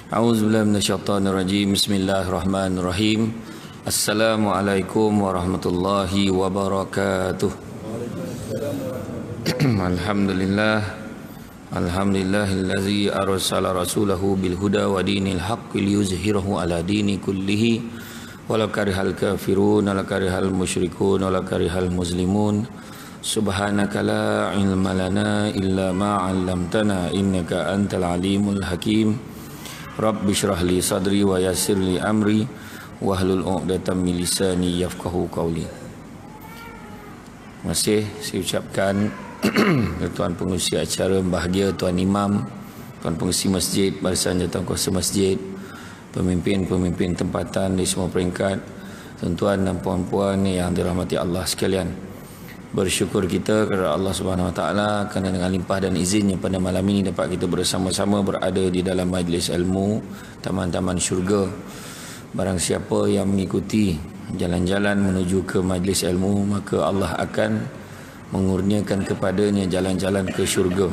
A'udzubillahi minasyaitonirrajim. Bismillahirrahmanirrahim. Assalamualaikum warahmatullahi wabarakatuh. Alhamdulillah. Alhamdulillahillazi arsala rasulahu bil huda wa dinil haqqi liyuzhirahu ala dini kullihi walau karihal kafirun wala karihal musyrikun wala karihal muslimun. Subhanaka la ilma lana illa ma 'allamtana innaka antal alimul hakim. Rabbi syrah li sadri wa yassir li amri wahlul 'uqdatam min lisani yafqahu qawli. Masih saya ucapkan Tuan Pengurusi acara bahagia, Tuan Imam, Tuan Pengurusi Masjid, Barisan Jawatankuasa Masjid, pemimpin-pemimpin tempatan di semua peringkat, tuan-tuan dan puan-puan yang dirahmati Allah sekalian. Bersyukur kita kepada Allah Subhanahu Wa Taala kerana dengan limpah dan izinnya pada malam ini dapat kita bersama-sama berada di dalam majlis ilmu taman-taman syurga. Barang siapa yang mengikuti jalan-jalan menuju ke majlis ilmu, maka Allah akan mengurniakan kepadanya jalan-jalan ke syurga.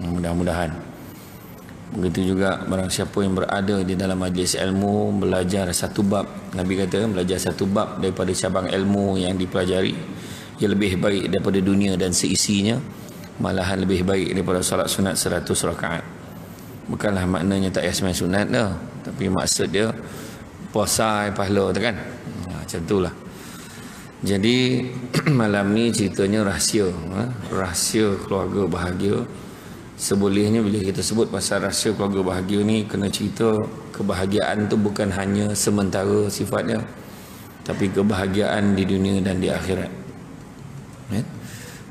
Mudah-mudahan. Begitu juga barang siapa yang berada di dalam majlis ilmu belajar satu bab, Nabi kata belajar satu bab daripada cabang ilmu yang dipelajari, ia lebih baik daripada dunia dan seisinya, malahan lebih baik daripada salat sunat 100 rakaat. Bukanlah maknanya tak payah sembahyang sunat dah, tapi maksud dia puasa pahala tu kan. Macam itulah. Jadi malam ni ceritanya rahsia, rahsia keluarga bahagia. Sebolehnya bila kita sebut pasal rahsia keluarga bahagia ni, kena cerita kebahagiaan tu bukan hanya sementara sifatnya, tapi kebahagiaan di dunia dan di akhirat.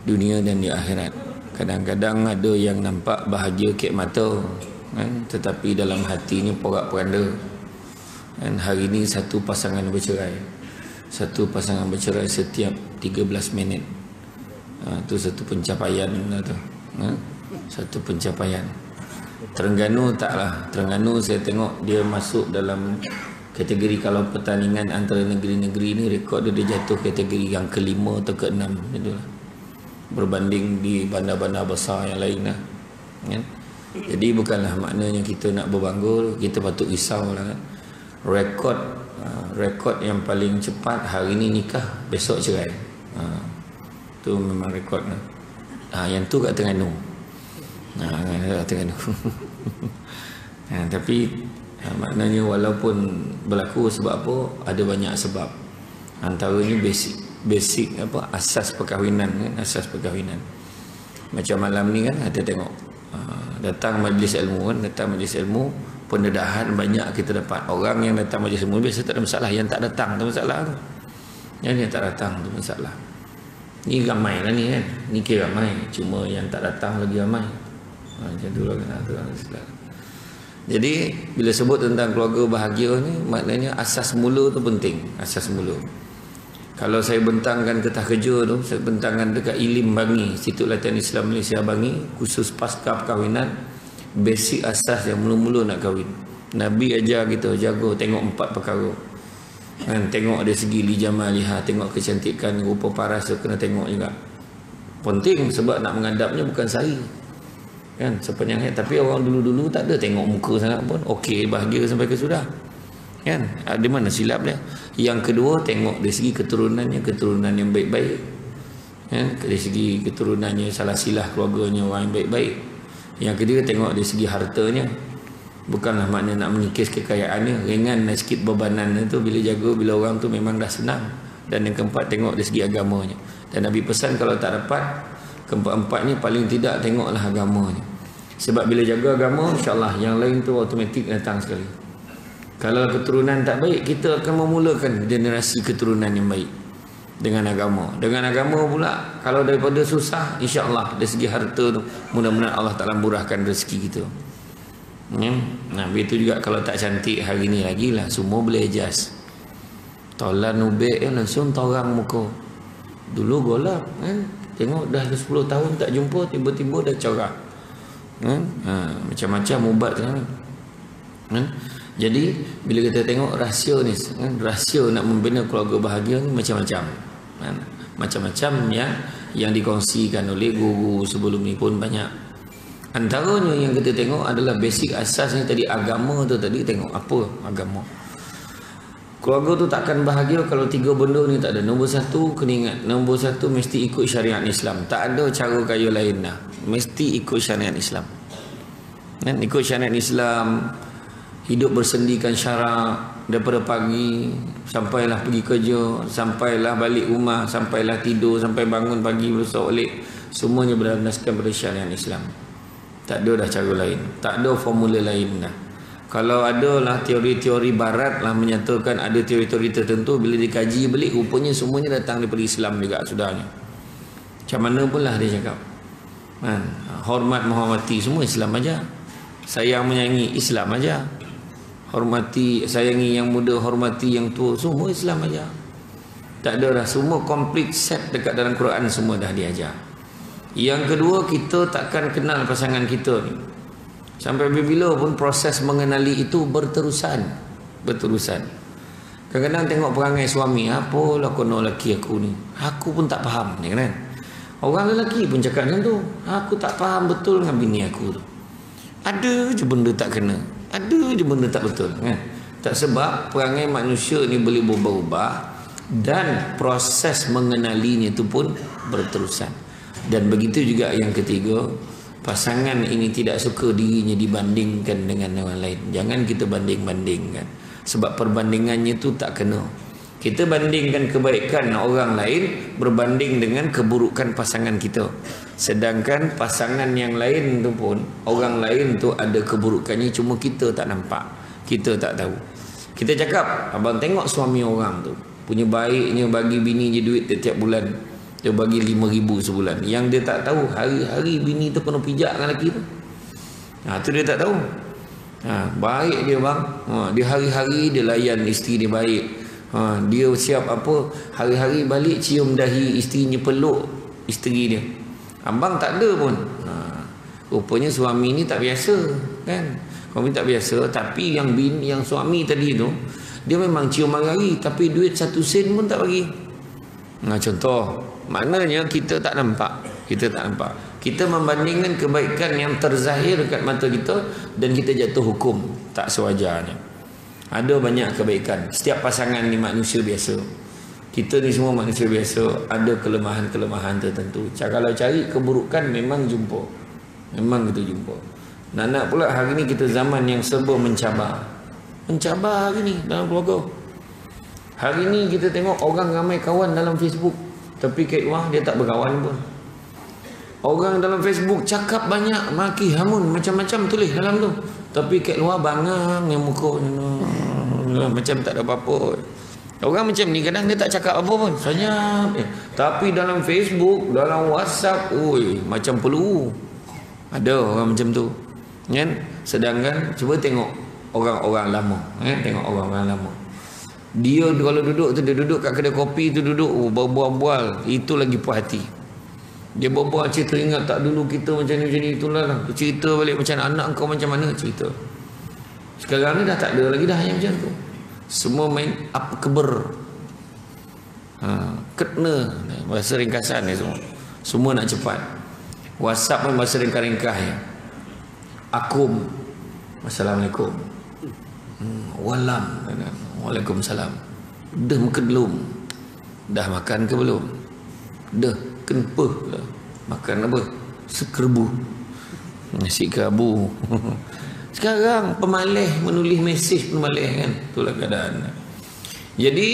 Dunia dan di akhirat. Kadang-kadang ada yang nampak bahagia kek mata, tetapi dalam hatinya porak-poranda. Hari ini satu pasangan bercerai. Satu pasangan bercerai setiap 13 minit. Itu satu pencapaian lah tu. Satu pencapaian. Terengganu taklah. Terengganu saya tengok dia masuk dalam kategori, kalau pertandingan antara negeri-negeri ni, rekod dia jatuh kategori yang ke-5 atau ke-6 itulah, berbanding di bandar-bandar besar yang lain lah. Jadi bukanlah maknanya kita nak berbangga, kita patut risau lah. Rekod yang paling cepat hari ni nikah, besok cerai. Tu memang rekod lah. Yang tu kat Terengganu. Kat Terengganu. Tapi maknanya walaupun berlaku sebab apa, ada banyak sebab. Antaranya basic apa, asas perkahwinan kan, asas perkahwinan. Macam malam ni kan kita tengok datang majlis ilmu kan, datang majlis ilmu, pendedahan banyak kita dapat. Orang yang datang majlis ilmu biasa tak ada masalah, yang tak datang tu masalah tu. Yang tak datang tu masalah. Ni ramai lah ni kan, ni kira ramai, cuma yang tak datang lagi ramai. Macam tu lah kan, tu lah. Jadi bila sebut tentang keluarga bahagia ni, maknanya asas mula tu penting. Asas mula. Kalau saya bentangkan ketah kerja tu, saya bentangkan dekat Ilim Bangi, Institut Latihan Islam Malaysia Bangi, khusus pasca perkahwinan, basic asas yang mula-mula nak kahwin. Nabi ajar kita jaga tengok 4 perkara. Tengok dari segi lijamah liha, tengok kecantikan, rupa paras tu kena tengok juga. Penting sebab nak menghadapnya bukan sehari. Kan sepanjang hayat. Tapi orang dulu-dulu tak ada tengok muka sangat pun, okey bahagia sampai ke sudah kan. Ada mana silap dia. Yang kedua, tengok dari segi keturunannya, keturunan yang baik-baik kan, dari segi keturunannya, salah silah keluarganya orang yang baik-baik. Yang ketiga, tengok dari segi hartanya. Bukanlah makna nak mengikis kekayaannya, ringan sikit bebanan tu bila jaga, bila orang tu memang dah senang. Dan yang keempat, tengok dari segi agamanya. Dan Nabi pesan kalau tak dapat keempat-empatnya, paling tidak tengoklah agamanya. Sebab bila jaga agama, insyaAllah yang lain tu automatik datang sekali. Kalau keturunan tak baik, kita akan memulakan generasi keturunan yang baik dengan agama. Dengan agama pula, kalau daripada susah, insyaAllah dari segi harta tu, mudah-mudahan Allah Ta'ala murahkan rezeki kita. Nah, begitu juga kalau tak cantik hari ni lagi lah, semua boleh adjust. Tolan ubek langsung torang muka. Dulu golap kan, tengok dah 10 tahun tak jumpa, tiba-tiba dah corak. Macam-macam ubat kan. Jadi bila kita tengok rahsia ni, rahsia nak membina keluarga bahagia ni macam-macam. Macam-macam yang dikongsikan oleh guru sebelum ni pun banyak. Antaranya yang kita tengok adalah basic asasnya tadi, agama tu tadi. Tengok apa agama. Keluarga tu takkan bahagia kalau 3 benda ni tak ada. Nombor 1, kena ingat, nombor 1 mesti ikut syariat Islam. Tak ada cara kaya lain dah. Mesti ikut syariat Islam. Dan ikut syariat Islam, hidup bersendikan syarak daripada pagi sampailah pergi kerja, sampailah balik rumah, sampailah tidur, sampai bangun pagi besok balik, semuanya berdasarkan pada syariat Islam. Tak ada dah cara lain, tak ada formula lain dah. Kalau ada lah teori-teori barat lah menyatakan ada teori-teori tertentu, bila dikaji balik rupanya semuanya datang daripada Islam juga sudahnya. Macam mana pun lah dia cakap kan? Hormat menghormati semua Islam aja. Sayang menyayangi Islam aja. Hormati, sayangi yang muda, hormati yang tua, semua Islam aja. Tak ada dah, semua complete set dekat dalam Quran, semua dah diajar. Yang kedua, kita takkan kenal pasangan kita ni sampai bila pun proses mengenali itu berterusan. Kadang-kadang tengok perangai suami, apalah kono lelaki aku ni, aku pun tak faham ni kan. Orang lelaki pun cakap macam tu, aku tak faham betul dengan bini aku tu. Ada je benda tak kena, ada je benda tak betul kan. Tak, sebab perangai manusia ni boleh berubah-ubah dan proses mengenalinya itu pun berterusan. Dan begitu juga yang ketiga, pasangan ini tidak suka dirinya dibandingkan dengan orang lain. Jangan kita banding-bandingkan, sebab perbandingannya itu tak kena. Kita bandingkan kebaikan orang lain berbanding dengan keburukan pasangan kita. Sedangkan pasangan yang lain tu pun, orang lain tu ada keburukannya, cuma kita tak nampak, kita tak tahu. Kita cakap, abang tengok suami orang tu punya baiknya bagi bini je duit setiap bulan, dia bagi 5,000 sebulan. Yang dia tak tahu, hari-hari bini tu kena pijak dengan lelaki tu. Tu dia tak tahu. Baik dia bang, dia hari-hari dia layan isteri dia baik. Dia siap apa, hari-hari balik cium dahi isterinya, peluk isteri dia. Abang tak ada pun. Rupanya suami ni tak biasa kan. Suami tak biasa. Tapi yang suami tadi tu, dia memang cium hari-hari, tapi duit 1 sen pun tak bagi. Contoh, maknanya kita tak nampak. Kita membandingkan kebaikan yang terzahir dekat mata kita dan kita jatuh hukum tak sewajarnya. Ada banyak kebaikan. Setiap pasangan ni manusia biasa. Kita ni semua manusia biasa, ada kelemahan-kelemahan tertentu. Kalau cari keburukan memang jumpa. Memang kita jumpa. Nak pula hari ni kita zaman yang serba mencabar. Mencabar hari ni dalam keluarga. Hari ni kita tengok orang ramai kawan dalam Facebook, tapi kat luar dia tak berkawan pun. Orang dalam Facebook cakap banyak, maki hamun, macam-macam tulis dalam tu, tapi kat luar bangang yang muka macam tak ada apa-apa. Orang macam ni kadang dia tak cakap apa pun, senyap. Tapi dalam Facebook, dalam WhatsApp, macam perlu. Ada orang macam tu kan. Sedangkan cuba tengok orang-orang lama, tengok orang-orang lama. Dia kalau duduk tu, dia duduk kat kedai kopi tu, duduk berbual-bual, itu lagi puas hati. Dia berbual cerita, ingat tak dulu kita macam ni itulah lah. Cerita balik macam anak kau macam mana cerita. Sekarang ni dah tak ada lagi dah yang macam tu. Semua main apa keber. Ketna bahasa ringkasan ni semua. Semua nak cepat. WhatsApp pun bahasa ringkas-ringkas ya. Akum, Assalamualaikum. Walam, Waalaikumsalam. Dah makan belum? Dah makan ke belum? Dah kenapa? Makan apa? Sekerbu. Nasi kerabu. Sekarang pemalih menulis mesej pemalih kan. Itulah keadaan. Jadi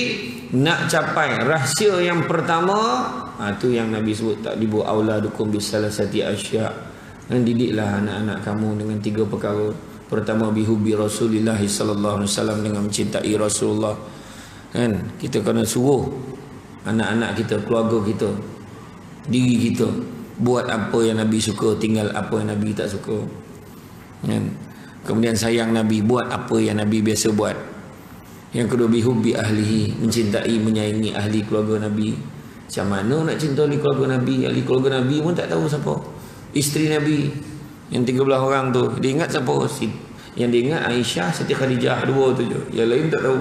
nak capai rahsia yang pertama, tu yang Nabi sebut, tak dibu auladukum bisalasati asya. Dan didiklah anak-anak kamu dengan 3 perkara. Pertama, bihubbi Rasulillah sallallahu alaihi wasallam, dengan mencintai Rasulullah. Kan? Kita kena suruh anak-anak kita, keluarga kita, diri kita buat apa yang Nabi suka, tinggal apa yang Nabi tak suka. Kan? Kemudian sayang Nabi, buat apa yang Nabi biasa buat. Yang kedua, bihubbi ahlihi, mencintai, menyayangi ahli keluarga Nabi. Macam mana nak cinta ahli keluarga Nabi? Ahli keluarga Nabi pun tak tahu siapa. Isteri Nabi yang 13 orang tu, dia ingat siapa? Yang dia ingat Aisyah, Siti Khadijah, 2 tu je. Yang lain tak tahu.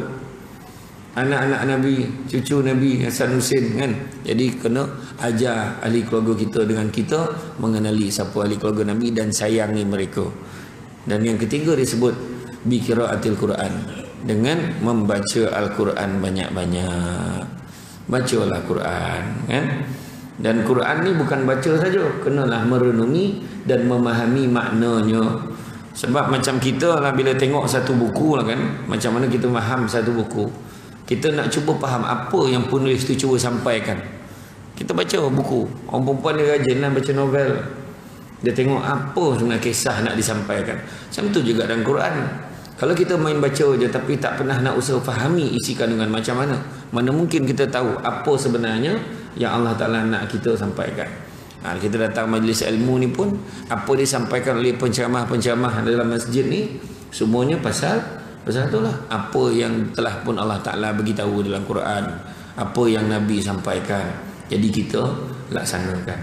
anak-anak Nabi, cucu Nabi Hasan Husin kan. Jadi kena ajar ahli keluarga kita dengan kita mengenali siapa ahli keluarga Nabi dan sayangi mereka. Dan yang ketiga disebut bi qiraatil Quran, dengan membaca Al-Quran banyak-banyak. Bacalah Quran kan. Dan Quran ni bukan baca saja, kenalah merenungi dan memahami maknanya. Sebab macam kita lah bila tengok satu buku lah kan, macam mana kita faham satu buku, kita nak cuba faham apa yang penulis tu cuba sampaikan. Kita baca buku. Orang perempuan dia rajin lah baca novel. Dia tengok apa sebenarnya kisah nak disampaikan. Macam tu juga dalam Quran. Kalau kita main baca je tapi tak pernah nak usaha fahami isi kandungan macam mana, mana mungkin kita tahu apa sebenarnya yang Allah Ta'ala nak kita sampaikan. Kita datang majlis ilmu ni pun, apa disampaikan oleh penceramah-penceramah dalam masjid ni, semuanya pasal itulah. Apa yang telah pun Allah Ta'ala beritahu dalam Quran, apa yang Nabi sampaikan, jadi kita laksanakan.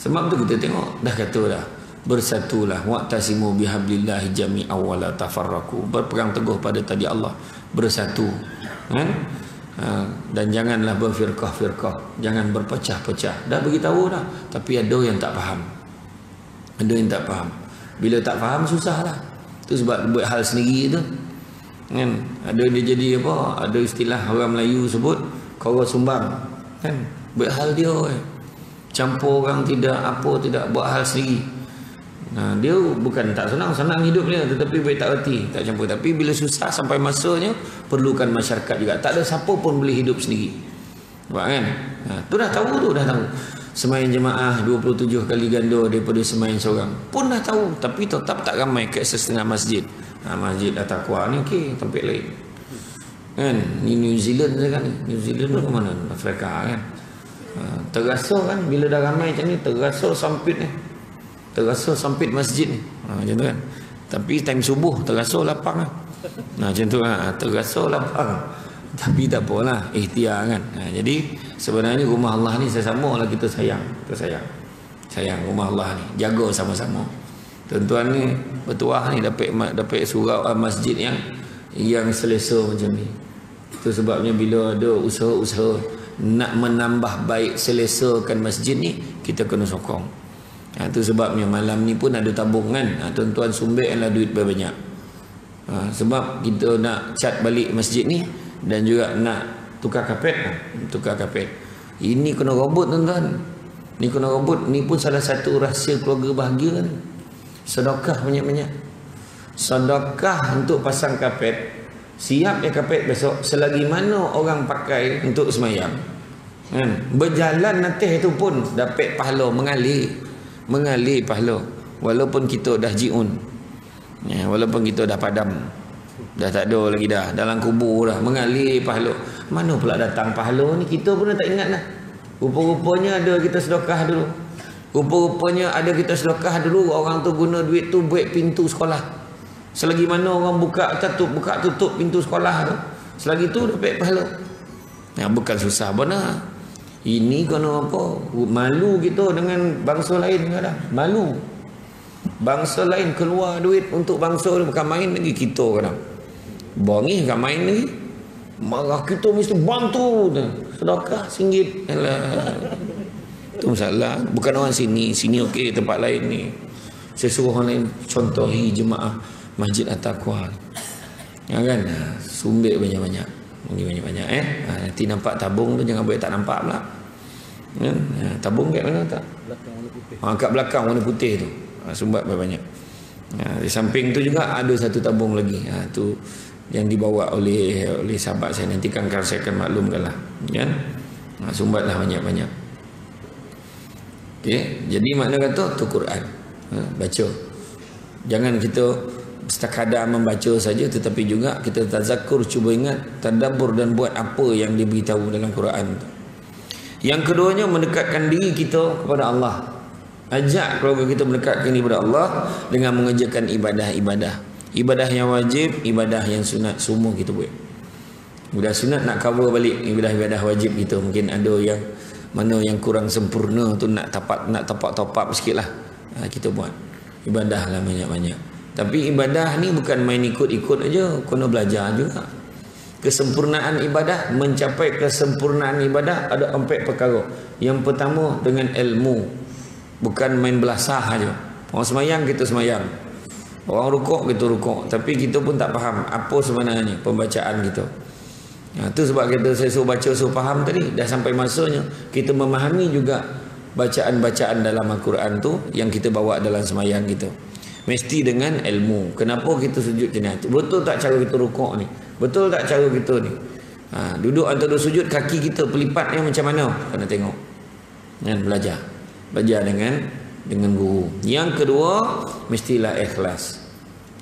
Sebab tu kita tengok dah kata dah, bersatulah, wa'tasimu bihablillahi jami'an wa la tafarraqu, berpegang teguh pada tali Allah, bersatu kan. Dan janganlah berfirqah-firqah, jangan berpecah-pecah. Dah beritahu dah, tapi ada yang tak faham. Ada yang tak faham. Bila tak faham susahlah. Tu sebab buat hal sendiri tu kan. Ada dia jadi apa, ada istilah orang Melayu sebut kora sumbang kan. Buat hal dia campur orang tidak buat hal sendiri. Dia bukan tak senang hidup dia, tetapi baik tak reti, tak campur. Tapi bila susah sampai masanya, perlukan masyarakat juga. Tak ada siapa pun boleh hidup sendiri. Nampak kan? Tu dah tahu. Sembahyang jemaah 27 kali ganda daripada sembahyang seorang pun dah tahu, tapi tetap tak ramai kat setengah masjid. Masjid At-Taqwa ni okey, tempat lain kan. Ni New Zealand kan. New Zealand ke mana? Afrika kan. Terasa kan bila dah ramai macam ni, terasa sempit ni. Terasa sempit masjid ni. Macam tu kan. Tapi time subuh terasa lapang lah. Macam tu lah. Terasa lapang. Tapi tak apalah, ikhtiar kan. Jadi sebenarnya rumah Allah ni sesama lah kita sayang. Kita sayang rumah Allah ni. Jaga sama-sama. Tuan-tuan ni bertuah ni dapat surau masjid yang selesa macam ni. Itu sebabnya bila ada usaha-usaha nak menambah baik selesakan masjid ni, kita kena sokong. Itu sebabnya malam ni pun ada tabungan. Tuan-tuan sumbeklah duit banyak. Sebab kita nak cat balik masjid ni dan juga nak tukar kapet. Ini kena robot tuan-tuan. Ni kena robot. Ni pun salah satu rahsia keluarga bahagia kan. Sedekah banyak-banyak. Sedekah untuk pasang kapet. Siap ya kapet besok. Selagi mana orang pakai untuk semayang kan? Berjalan nanti itu pun dapat pahala mengalir pahala. Walaupun kita dah jiun, walaupun kita dah padam, dah tak ada lagi dah, dalam kubur dah, mengalir pahala. Mana pula datang pahala ni, kita pun dah tak ingat dah. Rupa-rupanya ada kita sedekah dulu. Rupa-rupanya ada kita sedekah dulu, orang tu guna duit tu buat pintu sekolah. Selagi mana orang buka tutup pintu sekolah tu, selagi tu dapat pahala. Bukan susah benar. Ini kena apa? Malu kita dengan bangsa lain kadang. Malu. Bangsa lain keluar duit untuk bangsa dia, bukan main lagi kita kadang. Bangih bukan main lagi. Marah kita mesti bantu. Sedekah RM1. Itu masalah. Bukan orang sini okey, tempat lain ni. Saya suruh orang lain contohi jemaah Masjid At-Taqwa. Ya kan? Sumbek banyak-banyak. Banyak-banyak nanti nampak tabung tu jangan boleh tak nampak pula. Tabung kat mana tak? Belakang warna putih. Kat belakang warna putih tu. Sumbat banyak. Di samping tu juga ada satu tabung lagi. Tu yang dibawa oleh sahabat saya, nanti kan saya akan maklumkanlah. Kan? Sumbatlah banyak-banyak. Okey, jadi makna kata tu Quran. Baca. Jangan kita sekadar membaca saja, tetapi juga kita tazakkur, cuba ingat, tadabbur dan buat apa yang diberitahu dalam Quran. Yang keduanya mendekatkan diri kita kepada Allah. Ajak keluarga kita mendekatkan diri kepada Allah dengan mengerjakan ibadah-ibadah. Ibadah yang wajib, ibadah yang sunat, semua kita buat. Ibadah sunat nak cover balik ibadah-ibadah wajib kita. Mungkin ada yang mana yang kurang sempurna tu nak top up sikitlah. Kita buat. Ibadah lah banyak-banyak. Tapi ibadah ni bukan main ikut-ikut aja, kena belajar juga. Kesempurnaan ibadah, mencapai kesempurnaan ibadah ada 4 perkara. Yang pertama dengan ilmu. Bukan main belasah aja. Orang semayang kita semayang. Orang rukuk kita rukuk. Tapi kita pun tak faham apa sebenarnya pembacaan kita. Itu sebab saya suruh baca, suruh faham tadi. Dah sampai masanya kita memahami juga bacaan-bacaan dalam Al-Quran tu yang kita bawa dalam semayang kita. Mesti dengan ilmu. Kenapa kita sujud macam ni? Betul tak cara kita rukuk ni? Betul tak cara kita ni? Duduk antara sujud, kaki kita pelipatnya macam mana? Kena tengok. Dan belajar dengan guru. Yang kedua, mestilah ikhlas.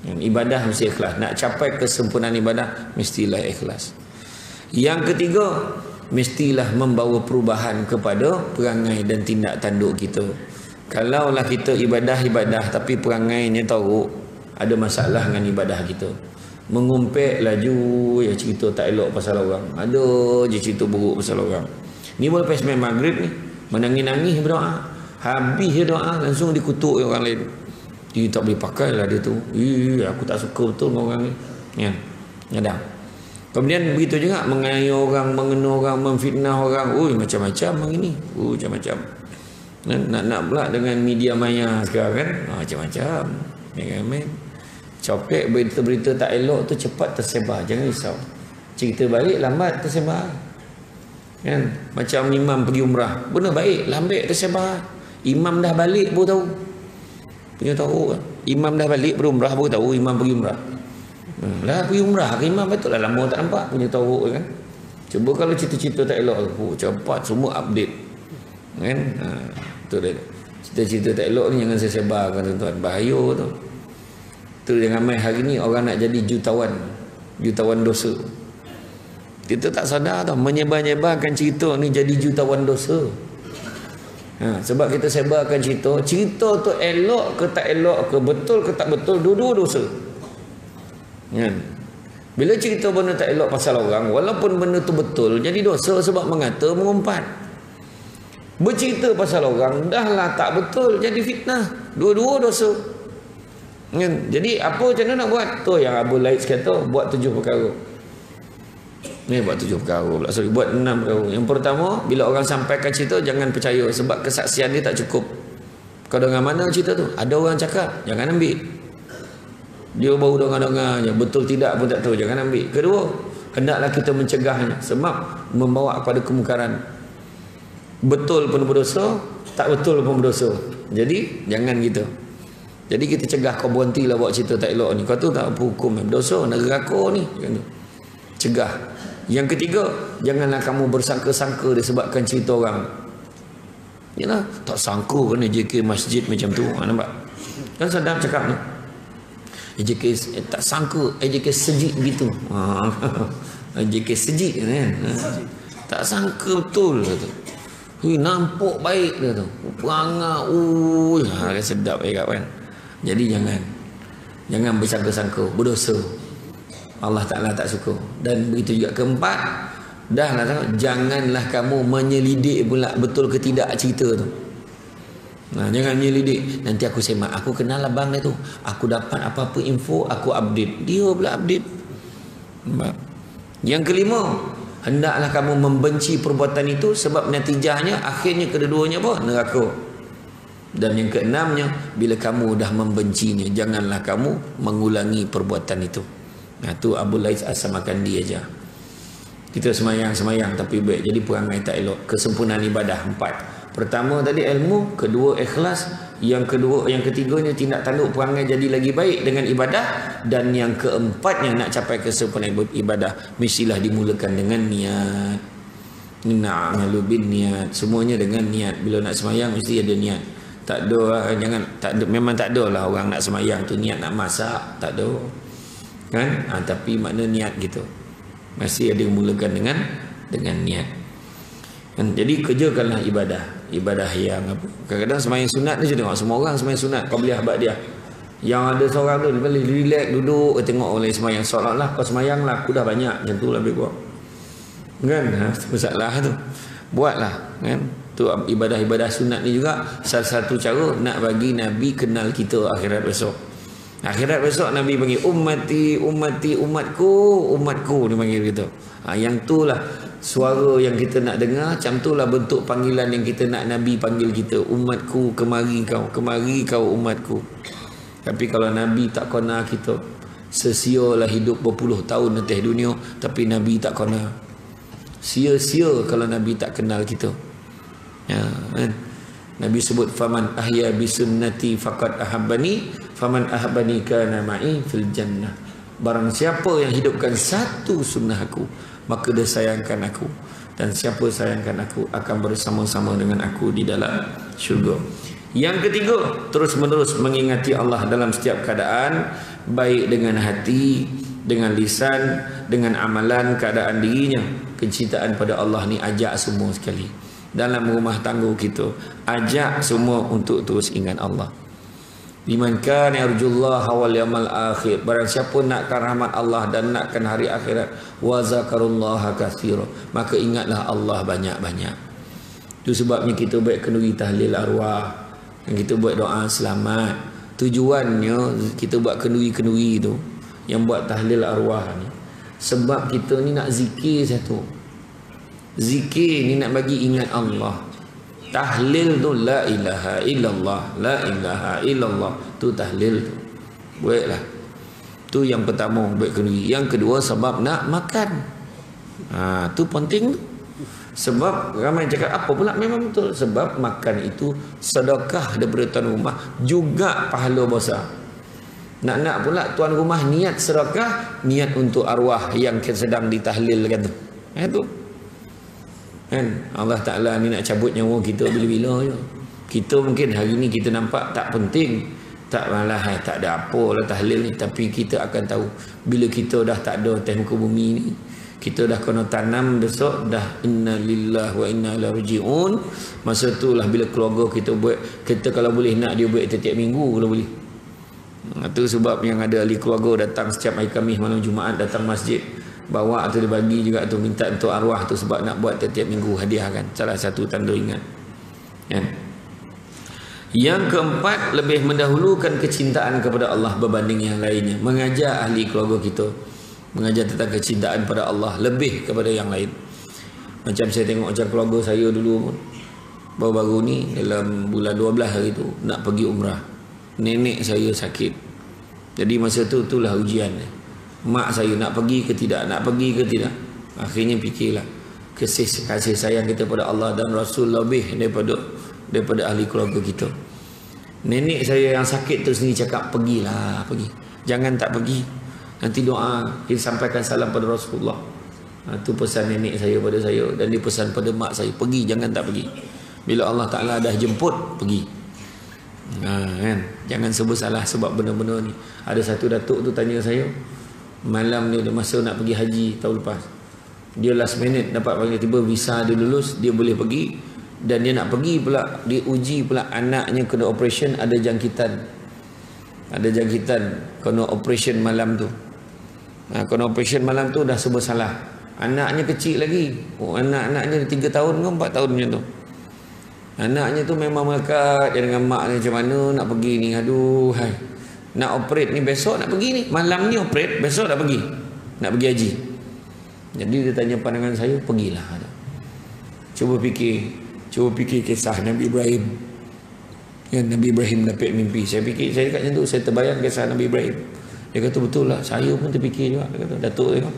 Yang ibadah mesti ikhlas. Nak capai kesempurnaan ibadah, mestilah ikhlas. Yang ketiga, mestilah membawa perubahan kepada perangai dan tindak tanduk kita. Kalaulah kita ibadah tapi perangainya tahu ada masalah dengan ibadah kita. Mengumpet laju, ya cerita tak elok pasal orang. Ada je cerita buruk pasal orang. Ni boleh lepas main maghrib ni, menangis-nangis berdoa. Habis dia doa, langsung dikutuk orang lain. Dia tak boleh pakai lah dia tu. Aku tak suka betul dengan orang ni. Ya, ada. Kemudian begitu juga menganiaya orang, mengena orang, memfitnah orang. Macam-macam begini. Macam-macam. Nak pula dengan media maya sekarang kan. Macam-macam. Ya kan, men? Copek berita-berita tak elok tu cepat tersebar. Jangan risau. Cerita baik lambat tersebar. Kan? Macam imam pergi umrah. Benar baik, lambat tersebar. Imam dah balik baru tahu. Punya tahu kan? Imam dah balik berumrah baru tahu imam pergi umrah. Lah pergi umrah ke imam betul lah lama tak nampak. Punya tahu kan? Cuba kalau cerita-cerita tak elok tu, cepat semua update. Kan? Betul dia. Cerita-cerita tak elok ni jangan saya sebarkan tuan-tuan. Bahaya tu. Tu jangan main hari ni orang nak jadi jutawan dosa. Kita tak sadar tau, menyebar-nyebarkan cerita ni jadi jutawan dosa. Sebab kita sebarkan cerita tu elok ke tak elok ke, betul ke tak betul, dua-dua dosa. Kan? Bila cerita benda tak elok pasal orang, walaupun benda tu betul, jadi dosa sebab mengata, mengumpat. Bercerita pasal orang dah lah tak betul, jadi fitnah. Dua-dua dosa. Kan? Jadi apa macam mana nak buat? Tu yang Abu Lais kata, buat 7 perkara. Ni buat 7 perkara pula. Sorry, buat 6 perkara. Yang pertama, bila orang sampaikan cerita, jangan percaya sebab kesaksian dia tak cukup. Kau dengar mana cerita tu? Ada orang cakap, jangan ambil. Dia baru dengar-dengar je, betul tidak pun tak tahu, jangan ambil. Kedua, hendaklah kita mencegahnya sebab membawa kepada kemungkaran. Betul pun berdosa, tak betul pun berdosa. Jadi jangan gitu. Jadi kita cegah, kau berhentilah buat cerita tak elok ni. Kau tu tak apa hukum berdosa, neraka ni. Cegah. Yang ketiga, janganlah kamu bersangka-sangka disebabkan cerita orang. Yalah, tak sangka kena JK masjid macam tu. Nampak? Kan Saddam cakap ni. JK tak sangka JK sejik begitu. JK sejik kan. Tak sangka betul tu. Nampak baik dia tu. Perangai kan sedap kan. Jadi jangan bersangka-sangka berdosa. Allah Ta'ala tak suka. Dan begitu juga keempat, dah lah tengok, janganlah kamu menyelidik pula betul ke tidak cerita tu. Jangan menyelidik. Nanti aku semak, aku kenal abang dia tu, aku dapat apa-apa info, aku update. Dia pula update. Yang kelima, hendaklah kamu membenci perbuatan itu sebab natijahnya akhirnya kedua-duanya apa? Neraka. Dan yang keenamnya, bila kamu dah membencinya, janganlah kamu mengulangi perbuatan itu. Tu Abu Lais As-Samarkandi aja. Kita semayang tapi baik, jadi perangai tak elok. Kesempurnaan ibadah 4. Pertama tadi ilmu, kedua ikhlas, yang ketiganya tindak tanduk perangai jadi lagi baik dengan ibadah, dan yang keempatnya nak capai kesempurnaan ibadah mestilah dimulakan dengan niat. Na'amalu bin niat. Semuanya dengan niat. Bila nak semayang mesti ada niat. Tak ada memang tak ada lah orang nak semayang tu niat nak masak, tak ada. Kan? Tapi makna niat gitu. Masih ada yang mulakan dengan niat. Kan? Jadi kerjakanlah ibadah yang apa? Kadang-kadang semayang sunat ni je tengok semua orang semayang sunat, kau boleh habaq dia. Yang ada seorang tu dia boleh relax duduk tengok orang lain semayang, seolah-olah kau semayang lah, aku dah banyak, macam tu lah lebih kurang. Kan? Masalah tu. Buatlah, kan? Tu ibadah-ibadah sunat ni juga salah satu cara nak bagi Nabi kenal kita akhirat besok. Akhirat besok Nabi panggil ummati, ummati, umatku, umatku, dia panggil gitu. Yang itulah suara yang kita nak dengar, macam itulah bentuk panggilan yang kita nak Nabi panggil kita. Umatku, kemari kau umatku. Tapi kalau Nabi tak kena kita, sia-sialah hidup berpuluh tahun atas dunia, tapi Nabi tak kena. Sia-sia kalau Nabi tak kenal kita. Ya, kan? Nabi sebut faman ahya bi sunnati faqad ahabbani faman ahabbani kana ma'i fil jannah. Barang siapa yang hidupkan satu sunnah aku, maka dia sayangkan aku, dan siapa sayangkan aku akan bersama-sama dengan aku di dalam syurga. Yang ketiga, terus-menerus mengingati Allah dalam setiap keadaan, baik dengan hati, dengan lisan, dengan amalan keadaan dirinya. Kecintaan pada Allah ni ajak semua sekali. Dalam rumah tangga kita, ajak semua untuk terus ingat Allah. Liman kana yarjullaha wal yawmal akhir, barang siapa nakkan rahmat Allah dan nakkan hari akhirat, wa zakarullaha katsira, maka ingatlah Allah banyak-banyak. Itu sebabnya kita buat kenduri tahlil arwah, dan kita buat doa selamat. Tujuannya kita buat kenduri-kenduri tu, yang buat tahlil arwah ni, sebab kita ni nak zikir satu. Zikir ni nak bagi ingat Allah. Tahlil tu la ilaha illallah, la ilaha illallah, tu tahlil tu. Buatlah. Tu yang pertama buat kenduri. Yang kedua sebab nak makan. Tu penting. Sebab ramai cakap apa pula, memang betul. Sebab makan itu sedekah daripada tuan rumah, juga pahala besar. Nak pula tuan rumah niat sedekah, niat untuk arwah yang sedang ditahlilkan tu. Itu kan Allah Ta'ala ni nak cabut nyawa kita bila-bila je. Kita mungkin hari ni kita nampak tak penting, tak malah tak ada apa lah tahlil ni, tapi kita akan tahu bila kita dah tak ada atas muka bumi ni, kita dah kena tanam besok dah inna lillahi wa inna ilaihi raji'un. Masa tu lah bila keluarga kita buat, kita kalau boleh nak dia buat setiap minggu kalau boleh. Itu sebab yang ada ahli keluarga datang setiap hari Khamis malam Jumaat, datang masjid, bawa atau dia bagi juga tu, minta untuk arwah tu, sebab nak buat setiap minggu hadiah kan. Salah satu tanda ingat kan? Yang keempat, lebih mendahulukan kecintaan kepada Allah berbanding yang lainnya. Mengajar ahli keluarga kita, mengajar tentang kecintaan pada Allah lebih kepada yang lain. Macam saya tengok macam keluarga saya dulu pun, baru-baru ni dalam bulan 12 hari tu nak pergi umrah. Nenek saya sakit, jadi masa tu itulah ujian. Mak saya nak pergi ke tidak, nak pergi ke tidak. Akhirnya fikirlah, kasih sayang kita pada Allah dan Rasul lebih daripada ahli keluarga kita. Nenek saya yang sakit tu sendiri cakap, pergilah, pergi, jangan tak pergi, nanti doa kita sampaikan salam pada Rasulullah. Itu pesan nenek saya pada saya, dan dia pesan pada mak saya, pergi, jangan tak pergi. Bila Allah Ta'ala dah jemput, pergi. Kan? Jangan sebut salah sebab benda-benda ni. Ada satu datuk tu tanya saya, malam ni masa nak pergi haji tahun lepas, dia last minute dapat panggil, tiba visa dia lulus, dia boleh pergi, dan dia nak pergi pula, dia uji pula anaknya kena operation, ada jangkitan, kena operation malam tu. Kena operation malam tu dah sebut salah. Anaknya kecil lagi, anak-anaknya 3 tahun ke 4 tahun macam tu. Anaknya tu memang melekat dia dengan mak ni, macam mana nak pergi ni, aduh hai, nak operate ni besok nak pergi ni, malam ni operate, besok nak pergi haji. Jadi dia tanya pandangan saya, pergilah. Cuba fikir kisah Nabi Ibrahim. Ya, Nabi Ibrahim dapat mimpi. Saya dekat macam tu, saya terbayang kisah Nabi Ibrahim. Dia kata betul lah, saya pun terfikir juga. Dia kata, datuk dia,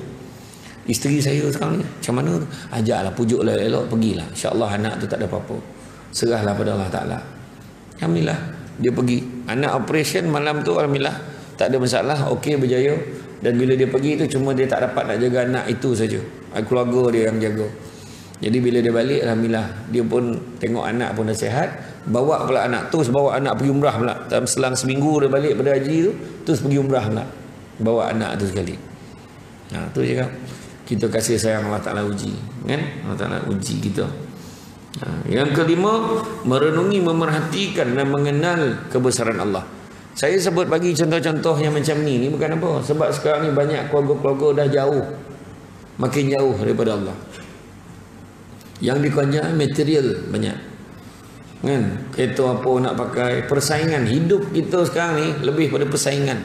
isteri saya sekarang ni macam mana tu, ajaklah, pujuklah elok, pergilah, insya-Allah anak tu tak ada apa-apa. Serahlah pada Allah Ta'ala. Alhamdulillah dia pergi. Anak operation malam tu, alhamdulillah tak ada masalah, okey, berjaya. Dan bila dia pergi tu, cuma dia tak dapat nak jaga anak itu saja, keluarga dia yang jaga. Jadi bila dia balik, alhamdulillah dia pun tengok anak pun dah sihat, bawa pula anak, terus bawa anak pergi umrah pula. Dalam selang seminggu dia balik pada haji tu, terus pergi umrah pula, bawa anak tu sekali. Tu je kan, kita kasih sayang Allah Ta'ala uji kan, Allah Ta'ala uji kita. Yang kelima, merenungi, memerhatikan dan mengenal kebesaran Allah. Saya sebut bagi contoh-contoh yang macam ni bukan apa, sebab sekarang ni banyak keluarga-keluarga dah jauh, makin jauh daripada Allah. Yang dikejar material banyak. Kan? Kereta apa nak pakai. Persaingan. Hidup kita sekarang ni lebih pada persaingan.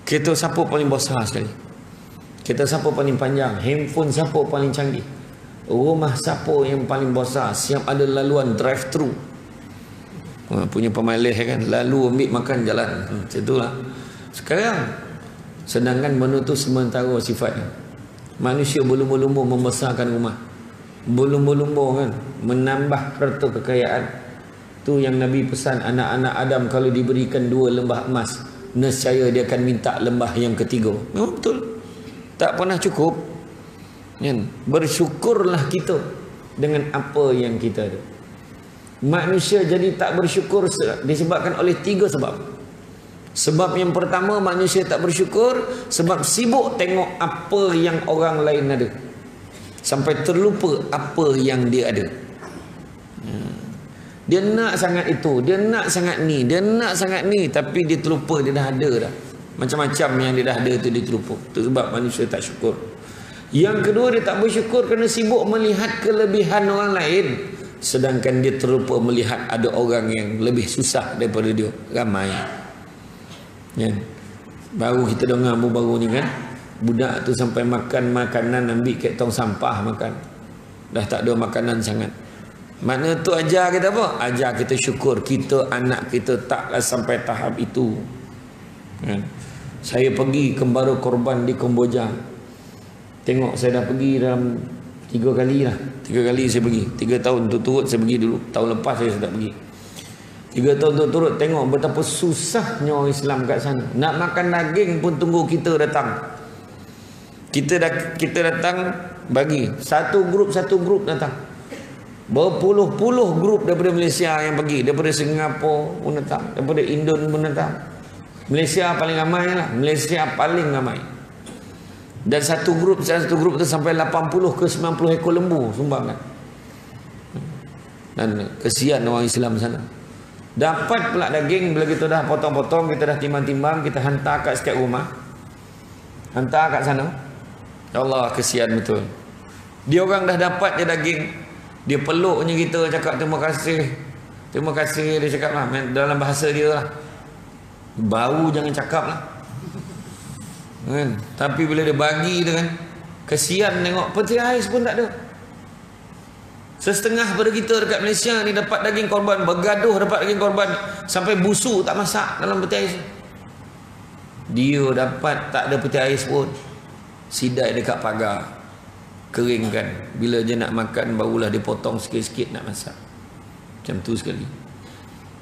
Kereta siapa paling besar sekali. Kereta siapa paling panjang. Handphone siapa paling canggih. Rumah siapa yang paling besar. Siap ada laluan drive thru. Punya pemalih kan. Lalu ambil makan jalan. Macam itulah. Sekarang. Sedangkan benda tu sementara sifatnya. Manusia berlumba-lumba membesarkan rumah. Berlumba-lumba kan. Menambah harta kekayaan. Tu yang Nabi pesan, anak-anak Adam kalau diberikan 2 lembah emas, nescaya dia akan minta lembah yang ketiga. Memang betul. Tak pernah cukup. Kan? Bersyukurlah kita dengan apa yang kita ada. Manusia jadi tak bersyukur disebabkan oleh 3 sebab. Sebab yang pertama, manusia tak bersyukur sebab sibuk tengok apa yang orang lain ada, sampai terlupa apa yang dia ada. Dia nak sangat itu, dia nak sangat ni, dia nak sangat ni, tapi dia terlupa dia dah ada dah. Macam-macam yang dia dah ada tu dia terlupa. Itu sebab manusia tak syukur. Yang kedua, dia tak bersyukur kerana sibuk melihat kelebihan orang lain, sedangkan dia terlupa melihat ada orang yang lebih susah daripada dia. Ramai. Ya. Baru kita dengar baru ni kan, budak tu sampai makan makanan ambil kat tong sampah makan. Dah tak ada makanan sangat. Makna tu ajar kita apa? Ajar kita syukur. Kita anak kita taklah sampai tahap itu. Kan? Saya pergi kembara korban di Kamboja. Tengok saya dah pergi dalam 3 kali lah. 3 kali saya pergi. 3 tahun turut saya pergi dulu. Tahun lepas saya sudah pergi. 3 tahun turut tengok betapa susahnya orang Islam kat sana. Nak makan daging pun tunggu kita datang. Kita datang bagi. Satu grup datang. Berpuluh-puluh grup daripada Malaysia yang pergi. Daripada Singapura pun datang. Daripada Indon pun datang. Malaysia paling ramai lah. Malaysia paling ramai. Dan satu grup tu sampai 80 ke 90 ekor lembu sumbang kan. Dan kesian orang Islam sana. Dapat pula daging bila kita dah potong-potong, kita dah timbang-timbang, kita hantar kat setiap rumah. Hantar kat sana. Ya Allah, kesian betul. Dia orang dah dapat je daging, dia peluknya kita, cakap terima kasih. Terima kasih, dia cakap lah dalam bahasa dia lah. Bau jangan cakap lah. Kan? Tapi bila dia bagi tu kan, kesian tengok peti ais pun tak ada. Setengah pada kita dekat Malaysia ni dapat daging korban, bergaduh dapat daging korban, sampai busuk tak masak dalam peti ais. Dia dapat tak ada peti ais pun, sidai dekat pagar, keringkan. Bila dia nak makan barulah dia potong sikit-sikit nak masak. Macam tu sekali.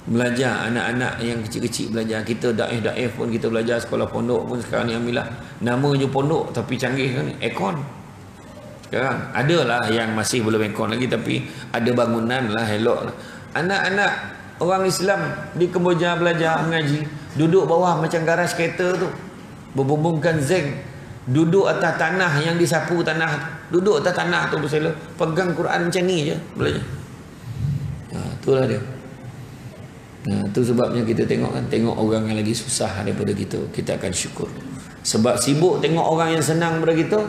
Belajar anak-anak yang kecil-kecil belajar. Kita daif-daif pun kita belajar, sekolah pondok pun sekarang ni alhamdulillah. Nama je pondok tapi canggih kan ni, aircon. Sekarang adalah yang masih belum aircon lagi, tapi ada bangunan lah, elok lah. Anak-anak orang Islam di Kamboja belajar mengaji, duduk bawah macam garaj kereta tu, berbumbungkan zinc, duduk atas tanah yang disapu tanah, duduk atas tanah tu bersela, pegang Quran macam ni je belajar. Itulah dia. Itu sebabnya kita tengok kan, tengok orang yang lagi susah daripada kita akan syukur. Sebab sibuk tengok orang yang senang daripada kita,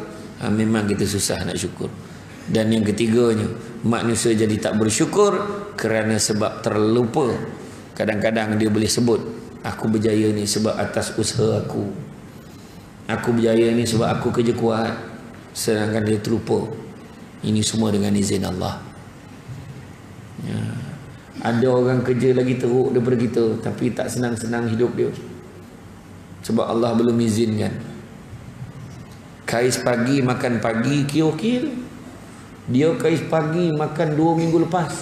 memang kita susah nak syukur. Dan yang ketiganya, manusia jadi tak bersyukur kerana sebab terlupa. Kadang-kadang dia boleh sebut, aku berjaya ni sebab atas usaha aku, aku berjaya ni sebab aku kerja kuat. Sedangkan dia terlupa, ini semua dengan izin Allah. Ya. Ada orang kerja lagi teruk daripada kita, tapi tak senang-senang hidup dia, sebab Allah belum izinkan. Kais pagi makan pagi kira-kira, dia kais pagi makan 2 minggu lepas.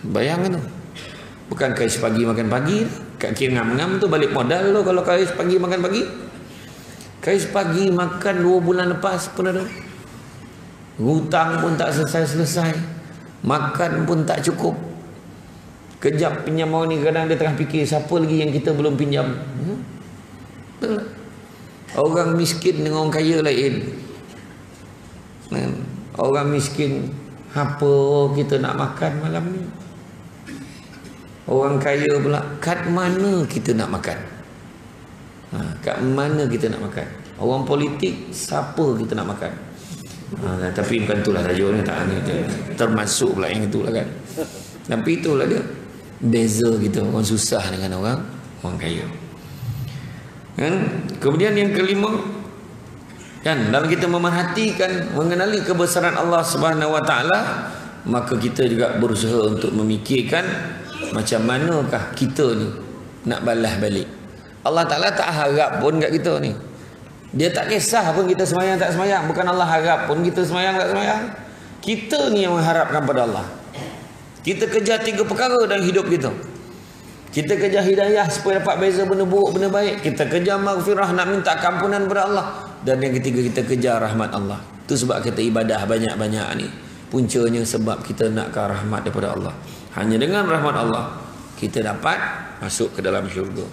Bayangkan tu. Bukan kais pagi makan pagi, kat kira ngam-ngam tu balik modal tu. Kalau kais pagi makan pagi, kais pagi makan 2 bulan lepas pun ada. Hutang pun tak selesai-selesai, makan pun tak cukup. Kejap pinjam orang ni, kadang dia tengah fikir siapa lagi yang kita belum pinjam. Orang miskin dengan orang kaya lain. Orang miskin, apa kita nak makan malam ni? Orang kaya pula, kat mana kita nak makan? Kat mana kita nak makan? Orang politik, siapa kita nak makan? Tapi bukan itulah tajuk ni, tak, termasuk pula yang itulah kan. Tapi itulah dia beza kita, orang susah dengan orang kaya. Kan? Kemudian yang kelima, kan, dalam kita memerhatikan, mengenali kebesaran Allah Subhanahu Wa Taala, maka kita juga berusaha untuk memikirkan macam manakah kita ni nak balas balik. Allah Ta'ala tak harap pun kat kita ni. Dia tak kisah pun kita semayang tak semayang. Bukan Allah harap pun kita semayang tak semayang. Kita ni yang mengharapkan pada Allah. Kita kejar 3 perkara dalam hidup kita. Kita kejar hidayah supaya dapat beza benda buruk benda baik. Kita kejar maghfirah, nak minta kampunan pada Allah. Dan yang ketiga, kita kejar rahmat Allah. Itu sebab kita ibadah banyak-banyak ni. Puncanya sebab kita nakkan rahmat daripada Allah. Hanya dengan rahmat Allah kita dapat masuk ke dalam syurga.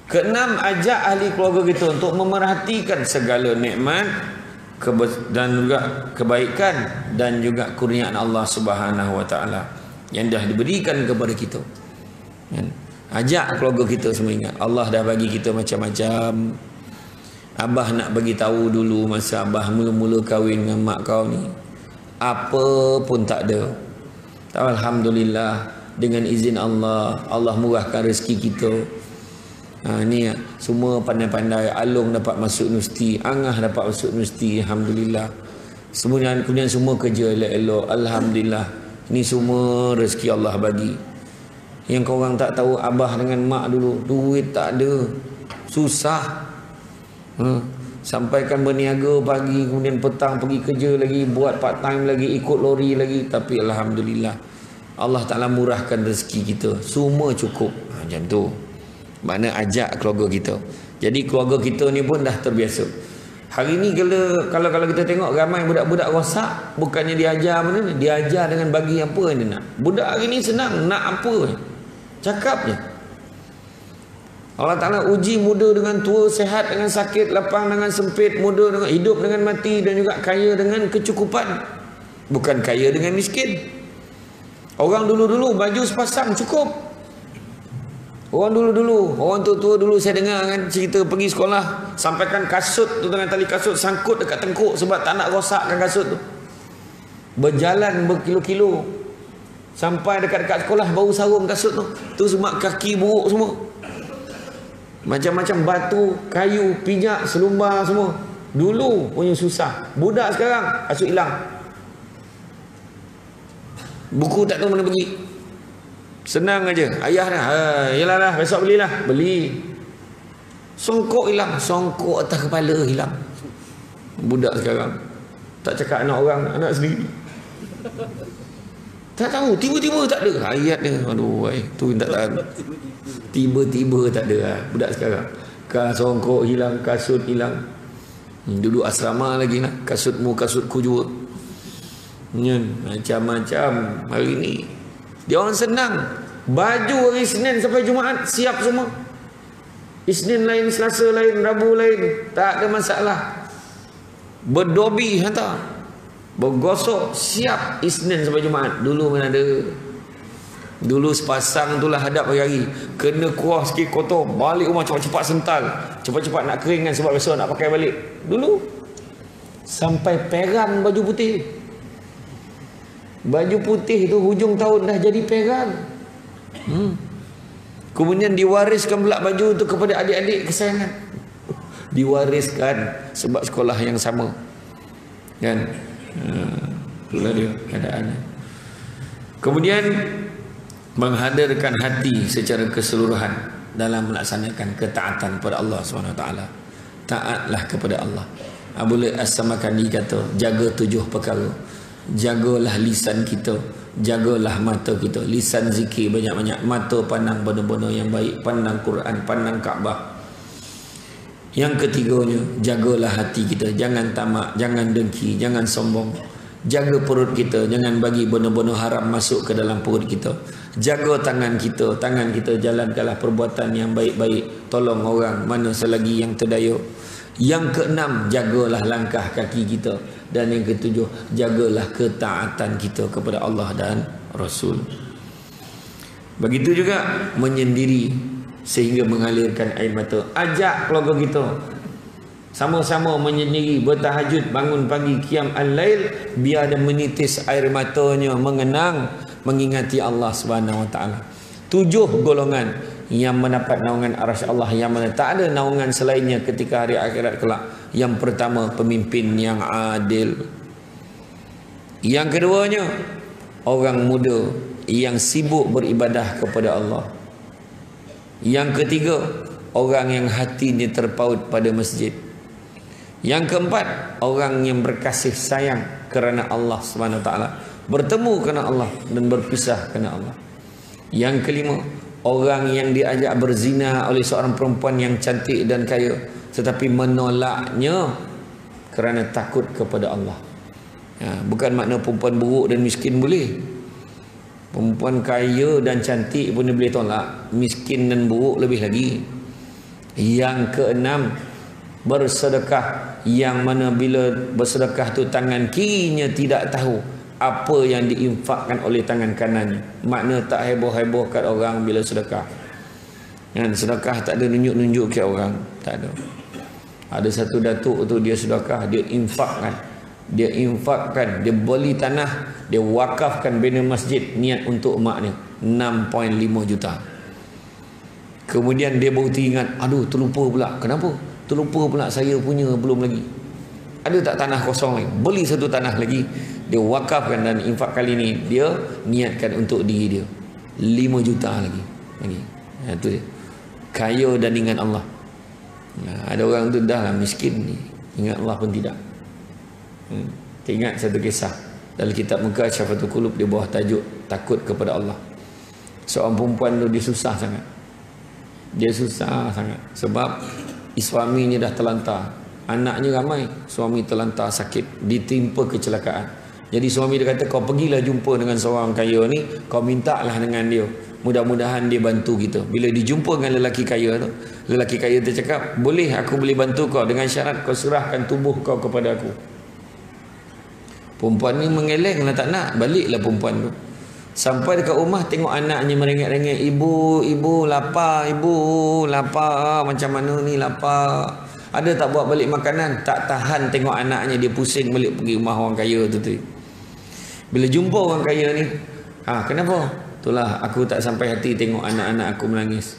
Keenam, ajak ahli keluarga kita untuk memerhatikan segala nikmat dan juga kebaikan dan juga kurniaan Allah Subhanahu Wa Taala yang dah diberikan kepada kita. Ajak keluarga kita semua ingat Allah dah bagi kita macam-macam. Abah nak bagi tahu dulu masa abah mula-mula kahwin dengan mak kau ni, apa pun tak ada. Alhamdulillah, dengan izin Allah, Allah murahkan rezeki kita. Ni semua pandai-pandai. Alung dapat masuk universiti, Angah dapat masuk universiti, alhamdulillah. Kemudian semua kerja elok-elok, alhamdulillah. Ini semua rezeki Allah bagi. Yang korang tak tahu, abah dengan mak dulu duit tak ada, susah. Sampaikan berniaga pagi, kemudian petang pergi kerja lagi, buat part time lagi, ikut lori lagi. Tapi alhamdulillah, Allah Ta'ala murahkan rezeki kita, semua cukup. Macam tu. Mana ajak keluarga kita. Jadi keluarga kita ni pun dah terbiasa. Hari ni kalau kita tengok ramai budak-budak rosak, bukannya diajar mana ni, diajar dengan bagi apa yang dia nak. Budak hari ni senang, nak apa cakap je. Allah Ta'ala uji muda dengan tua, sehat dengan sakit, lapang dengan sempit, muda dengan hidup dengan mati, dan juga kaya dengan kecukupan. Bukan kaya dengan miskin. Orang dulu-dulu baju sepasang cukup. Orang dulu-dulu, orang tua-tua dulu saya dengar kan cerita pergi sekolah, sampaikan kasut tu dengan tali kasut sangkut dekat tengkuk sebab tak nak rosakkan kasut tu. Berjalan berkilo-kilo sampai dekat-dekat sekolah baru sarung kasut tu. Tu sebab kaki buruk semua. Macam-macam batu, kayu, pijak, selumbar semua. Dulu punya susah. Budak sekarang kasut hilang. Buku tak tahu mana pergi. Senang aja. Ayah dah, yalah lah, besok belilah. Beli. Songkok hilang, songkok atas kepala hilang. Budak sekarang tak cakap anak orang, anak sendiri. Tak tahu, tiba-tiba tak ada ayat dia. Aduh, tu tak tahu. Tiba-tiba tak ada budak sekarang. Songkok hilang, kasut hilang. Dulu asrama lagi lah, kasutmu kasutku juga. Macam-macam. Hari ni dia orang senang. Baju hari Isnin sampai Jumaat siap semua. Isnin lain, Selasa lain, Rabu lain, tak ada masalah. Berdobi hantar, bergosok siap Isnin sampai Jumaat. Dulu mana ada. Dulu sepasang itulah hadap hari-hari. Kena kuah sikit kotor, balik rumah cepat-cepat sental, cepat-cepat nak keringkan sebab besok nak pakai balik. Dulu sampai peran baju putih. Baju putih tu hujung tahun dah jadi peran. Kemudian diwariskan pula baju tu kepada adik-adik kesayangan. Diwariskan sebab sekolah yang sama. Kan? Itulah dia keadaannya. Kemudian menghadirkan hati secara keseluruhan dalam melaksanakan ketaatan kepada Allah SWT. Taatlah kepada Allah. Abu As-Samarkandi kata, jaga 7 perkara. Jagalah lisan kita, jagalah mata kita. Lisan zikir banyak-banyak, mata pandang benda-benda yang baik, pandang Quran, pandang Kaabah. Yang ketiganya, jagalah hati kita, jangan tamak, jangan dengki, jangan sombong. Jaga perut kita, jangan bagi benda-benda haram masuk ke dalam perut kita. Jaga tangan kita jalankanlah perbuatan yang baik-baik, tolong orang mana selagi yang terdaya. Yang keenam, jagalah langkah kaki kita. Dan yang ketujuh, jagalah ketaatan kita kepada Allah dan Rasul. Begitu juga menyendiri sehingga mengalirkan air mata. Ajak keluarga kita sama-sama menyendiri, bertahajud, bangun pagi, qiyam al-lail, biar dia menitis air matanya mengenang mengingati Allah Subhanahu Wa Taala. 7 golongan yang mendapat naungan arasy Allah, yang mana tak ada naungan selainnya ketika hari akhirat kelak. Yang pertama, pemimpin yang adil. Yang keduanya, orang muda yang sibuk beribadah kepada Allah. Yang ketiga, orang yang hatinya terpaut pada masjid. Yang keempat, orang yang berkasih sayang kerana Allah Subhanahu Wa Taala, bertemu kerana Allah dan berpisah kerana Allah. Yang kelima, orang yang diajak berzina oleh seorang perempuan yang cantik dan kaya, tetapi menolaknya kerana takut kepada Allah. Bukan makna perempuan buruk dan miskin boleh. Perempuan kaya dan cantik pun dia boleh tolak, miskin dan buruk lebih lagi. Yang keenam, bersedekah, yang mana bila bersedekah tu tangan kirinya tidak tahu apa yang diinfakkan oleh tangan kanannya. Makna tak heboh-heboh kat orang bila sedekah. Sedekah tak ada nunjuk-nunjuk kat orang, tak ada. Ada satu datuk tu dia sedekah, dia infakkan, dia beli tanah, dia wakafkan bina masjid, niat untuk maknya 6.5 juta. Kemudian dia baru teringat, aduh terlupa pula. Kenapa? Terlupa pula saya punya belum lagi. Ada tak tanah kosong lagi? Beli satu tanah lagi, dia wakafkan, dan infak kali ni dia niatkan untuk diri dia 5 juta lagi. Itu dia, kaya dan ingat Allah. Ada orang tu dah lah miskin ni, ingat Allah pun tidak. Ingat satu kisah dalam kitab Muka Syafatul Qulub, di bawah tajuk takut kepada Allah. Seorang perempuan tu dia susah sangat. Dia susah sangat sebab suaminya dah terlantar, anaknya ramai, suami terlantar sakit, ditimpa kecelakaan. Jadi suami dia kata, kau pergilah jumpa dengan seorang kaya ni, kau mintalah dengan dia, mudah-mudahan dia bantu kita. Bila dijumpa dengan lelaki kaya tu, lelaki kaya tu cakap, boleh, aku boleh bantu kau dengan syarat kau serahkan tubuh kau kepada aku. Perempuan ni mengeleng lah, tak nak. Baliklah perempuan tu. Sampai dekat rumah tengok anaknya merengek-rengek, ibu lapar, ibu lapar, macam mana ni lapar, ada tak buat balik makanan? Tak tahan tengok anaknya, dia pusing balik pergi rumah orang kaya tu. Bila jumpa orang kaya ni, kenapa? Itulah aku tak sampai hati tengok anak-anak aku menangis,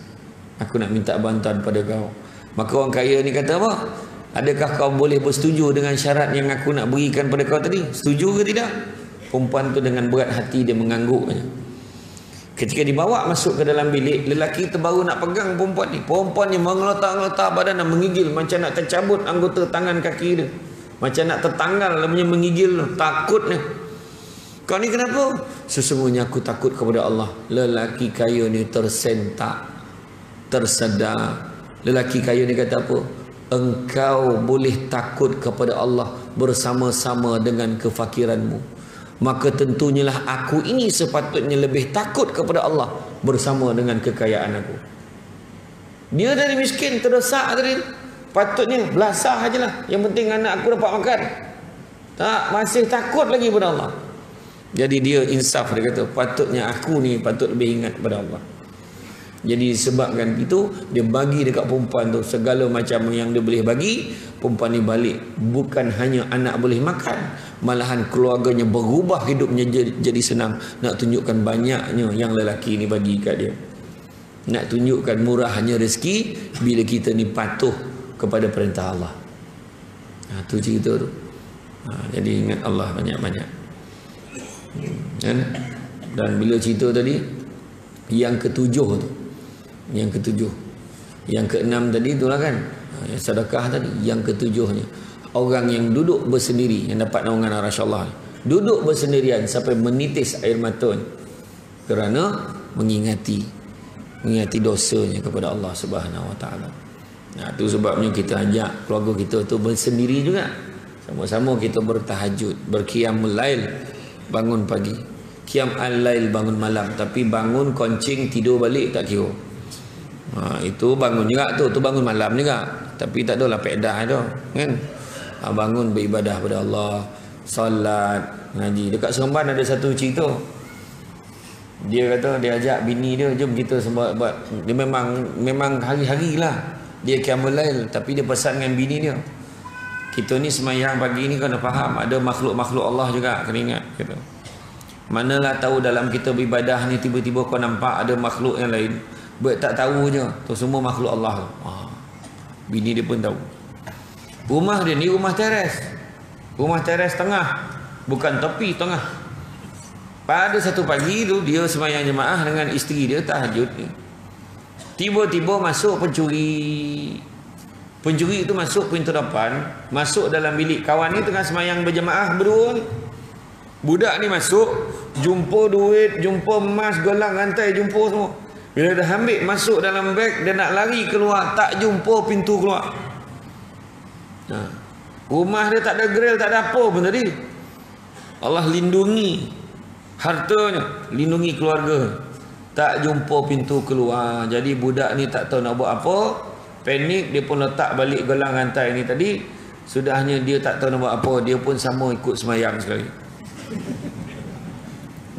aku nak minta bantuan pada kau. Maka orang kaya ni kata apa? Adakah kau boleh bersetuju dengan syarat yang aku nak berikan pada kau tadi? Setuju ke tidak? Perempuan tu dengan berat hati dia mengangguk. Ketika dibawa masuk ke dalam bilik, lelaki tu baru nak pegang perempuan ni. Perempuan ni mengelotak-ngelotak badan dan menggigil macam nak tercabut anggota tangan kaki dia, macam nak tertanggal, namanya menggigil, takutnya. Kau ni kenapa? Sesungguhnya aku takut kepada Allah. Lelaki kaya ni tersentak, tersedar. Lelaki kaya ni kata apa? Engkau boleh takut kepada Allah bersama-sama dengan kefakiranmu, maka tentunyalah aku ini sepatutnya lebih takut kepada Allah bersama dengan kekayaan aku. Dia dari miskin, terdesak tadi, patutnya belasah ajalah, yang penting anak aku dapat makan. Tak, masih takut lagi kepada Allah. Jadi dia insaf, dia kata patutnya aku ni patut lebih ingat kepada Allah. Jadi sebabkan itu, dia bagi dekat perempuan tu segala macam yang dia boleh bagi. Perempuan ni balik, bukan hanya anak boleh makan, malahan keluarganya berubah hidupnya jadi senang. Nak tunjukkan banyaknya yang lelaki ni bagi kat dia, nak tunjukkan murahnya rezeki bila kita ni patuh kepada perintah Allah. Tu cerita tu. Jadi ingat Allah banyak-banyak. Dan bila cerita tadi, yang ketujuh tu, yang keenam tadi itulah kan, yang sedekah tadi. Yang ketujuhnya, orang yang duduk bersendiri yang dapat naungan arasy Allah, duduk bersendirian sampai menitis air mata kerana mengingati dosanya kepada Allah Subhanahu Wa Taala. Itu sebabnya kita ajak keluarga kita tu bersendiri juga, sama-sama kita bertahajud, berqiyamul lail, bangun pagi, qiyam al-lail bangun malam, tapi bangun koncing tidur balik tak kira. Itu bangun juga tu bangun malam juga, tapi tak adalah pedah tu kan. Bangun beribadah pada Allah, solat, ngaji. Dekat Seremban ada satu cerita, dia kata dia ajak bini dia, jom kita buat. Dia memang hari-hari lah dia qiyamul lail, tapi dia pesan dengan bini dia, kita ni semayang pagi ni kena faham ada makhluk-makhluk Allah juga, kena ingat kata. Manalah tahu dalam kita beribadah ni tiba-tiba kau nampak ada makhluk yang lain, buat tak tahu je tu semua makhluk Allah. Bini dia pun tahu. Rumah dia ni rumah teres. Rumah teres tengah, bukan tepi, tengah. Pada satu pagi tu dia sembahyang jemaah dengan isteri dia tahajud ni. Tiba-tiba masuk pencuri. Pencuri itu masuk pintu depan, masuk dalam bilik kawan ni tengah sembahyang berjemaah berdua ni. Budak ni masuk, jumpa duit, jumpa emas, gelang, rantai, jumpa semua. Bila dah ambil masuk dalam beg, dia nak lari keluar, tak jumpa pintu keluar. Rumah dia tak ada grill, tak ada apa pun tadi. Allah lindungi hartanya, lindungi keluarga. Tak jumpa pintu keluar. Jadi budak ni tak tahu nak buat apa. Panik, dia pun letak balik gelang rantai ni tadi. Sudahnya dia tak tahu nak buat apa, dia pun sama ikut semayang sekali.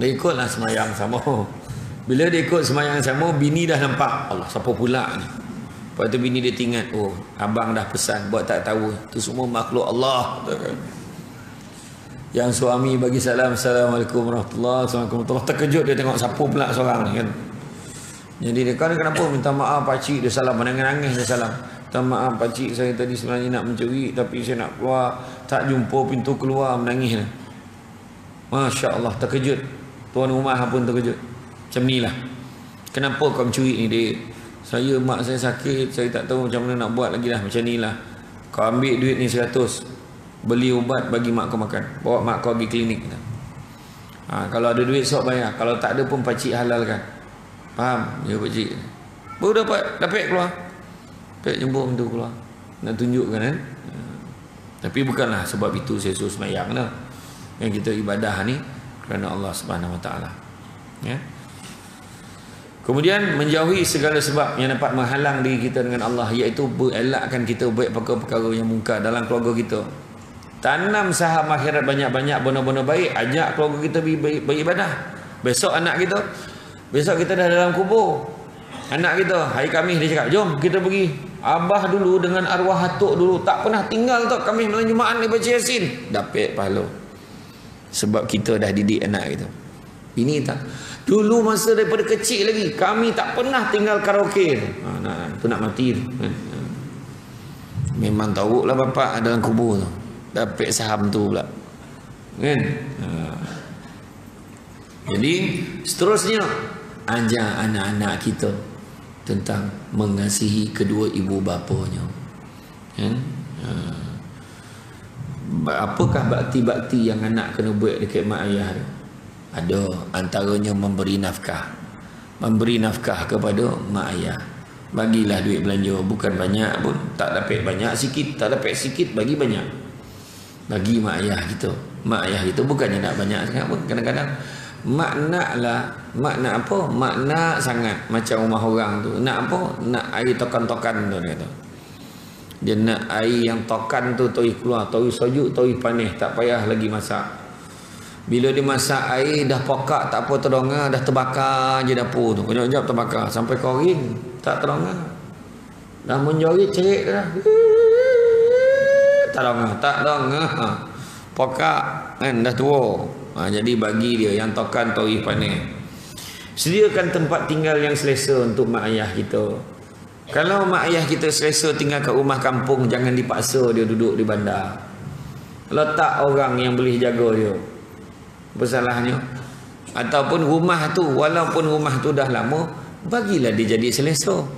Dia ikutlah semayang sama. Bila dia ikut semayang sama, bini dah nampak, Allah, siapa pula ni? Lepas tu bini dia teringat, oh, abang dah pesan, buat tak tahu. Itu semua makhluk Allah. Yang suami bagi salam, Assalamualaikum warahmatullahi wabarakatuh. Terkejut dia tengok siapa pula seorang ni kan. Jadi dia kata, kenapa minta maaf pakcik, dia salam, menangis-nangis dia salam. Minta maaf pakcik, saya tadi sebenarnya nak mencuri, tapi saya nak keluar, tak jumpa pintu keluar, menangis dia. Masya Allah, terkejut. Tuan rumah pun terkejut. Macam ni lah. Kenapa kau mencuri ni dia? Saya, mak saya sakit, saya tak tahu macam mana nak buat lagi dah. Macam ni lah. Kau ambil duit ni 100, beli ubat bagi mak kau makan, bawa mak kau pergi klinik. Kalau ada duit sok bayar, kalau tak ada pun pakcik halalkan. Faham? Ya pakcik. Baru dapat keluar. Dapat jumpa pintu keluar. Nak tunjukkan kan. Tapi bukanlah sebab itu saya suruh semayang lah. Yang kita ibadah ni kerana Allah Subhanahu Wa Taala. Ya. Kemudian menjauhi segala sebab yang dapat menghalang diri kita dengan Allah, iaitu elakkan kita buat perkara-perkara yang mungkar dalam keluarga kita. Tanam saham akhirat banyak-banyak, benar-benar baik. Ajak keluarga kita beribadah. Besok anak kita, besok kita dah dalam kubur. Anak kita hari Khamis dia cakap, jom kita pergi. Abah dulu dengan arwah atuk dulu tak pernah tinggal tau Khamis malam Jumaat ni baca Yasin. Dapat pahala. Sebab kita dah didik anak kita. Ini tak. Dulu masa daripada kecil lagi, kami tak pernah tinggal karaoke. Tu nak mati tu. Memang tahu lah bapak dalam kubur tu. Dapat saham tu pula. Kan? Jadi seterusnya, ajar anak-anak kita tentang mengasihi kedua ibu bapanya. Kan? Apakah bakti-bakti yang anak kena buat dekat mak ayah dia? Ada, antaranya memberi nafkah. Memberi nafkah kepada mak ayah. Bagilah duit belanja, bukan banyak pun, tak dapat banyak, sikit, tak dapat sikit, bagi banyak. Bagi mak ayah kita. Mak ayah kita bukannya nak banyak sangat pun, kadang-kadang mak nak apa? Mak nak sangat, macam rumah orang tu. Nak apa? Nak air tokan-tokan tu dia kata. Dia nak air yang tokan tu toih keluar, toih sejuk, toih panas, tak payah lagi masak. Bila dia masak air dah pokak, tak apa terdongar, dah terbakar je dapur tu. Kejap-kejap terbakar sampai kering, tak terdongar. Dah menjorit cerit dah. Tak dongah. Pokak kan dah tua. Jadi bagi dia yang tokan toih panas. Sediakan tempat tinggal yang selesa untuk mak ayah kita. Kalau mak ayah kita selesa tinggal kat rumah kampung, jangan dipaksa dia duduk di bandar. Letak orang yang boleh jaga dia. Bersalahnya. Ataupun rumah tu, walaupun rumah tu dah lama, bagilah dia jadi selesa.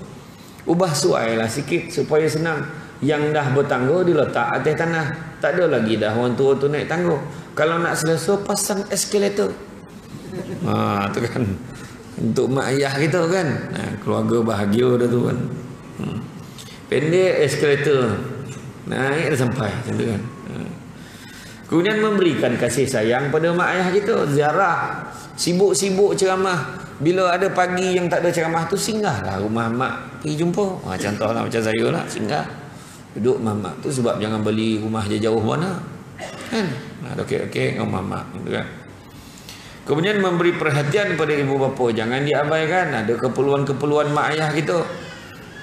Ubah suailah sikit supaya senang. Yang dah bertangga diletak atas tanah. Tak ada lagi dah orang tua tu naik tangga. Kalau nak selesa, pasang eskalator. Tu kan. Untuk mak ayah kita kan. Keluarga bahagia dah tu kan. Pendek eskalator. Naik dah sampai. Macam tu kan. Kemudian memberikan kasih sayang pada mak ayah kita. Ziarah. Sibuk-sibuk ceramah. Bila ada pagi yang tak ada ceramah tu, singgahlah rumah mak. Pergi jumpa. Contohlah macam saya lah. Singgah. Duduk mak tu, sebab jangan beli rumah jauh mana. Kan? Okey-okey dengan mak. Gitu kan. Kemudian memberi perhatian pada ibu bapa. Jangan diabaikan. Ada keperluan-keperluan mak ayah kita.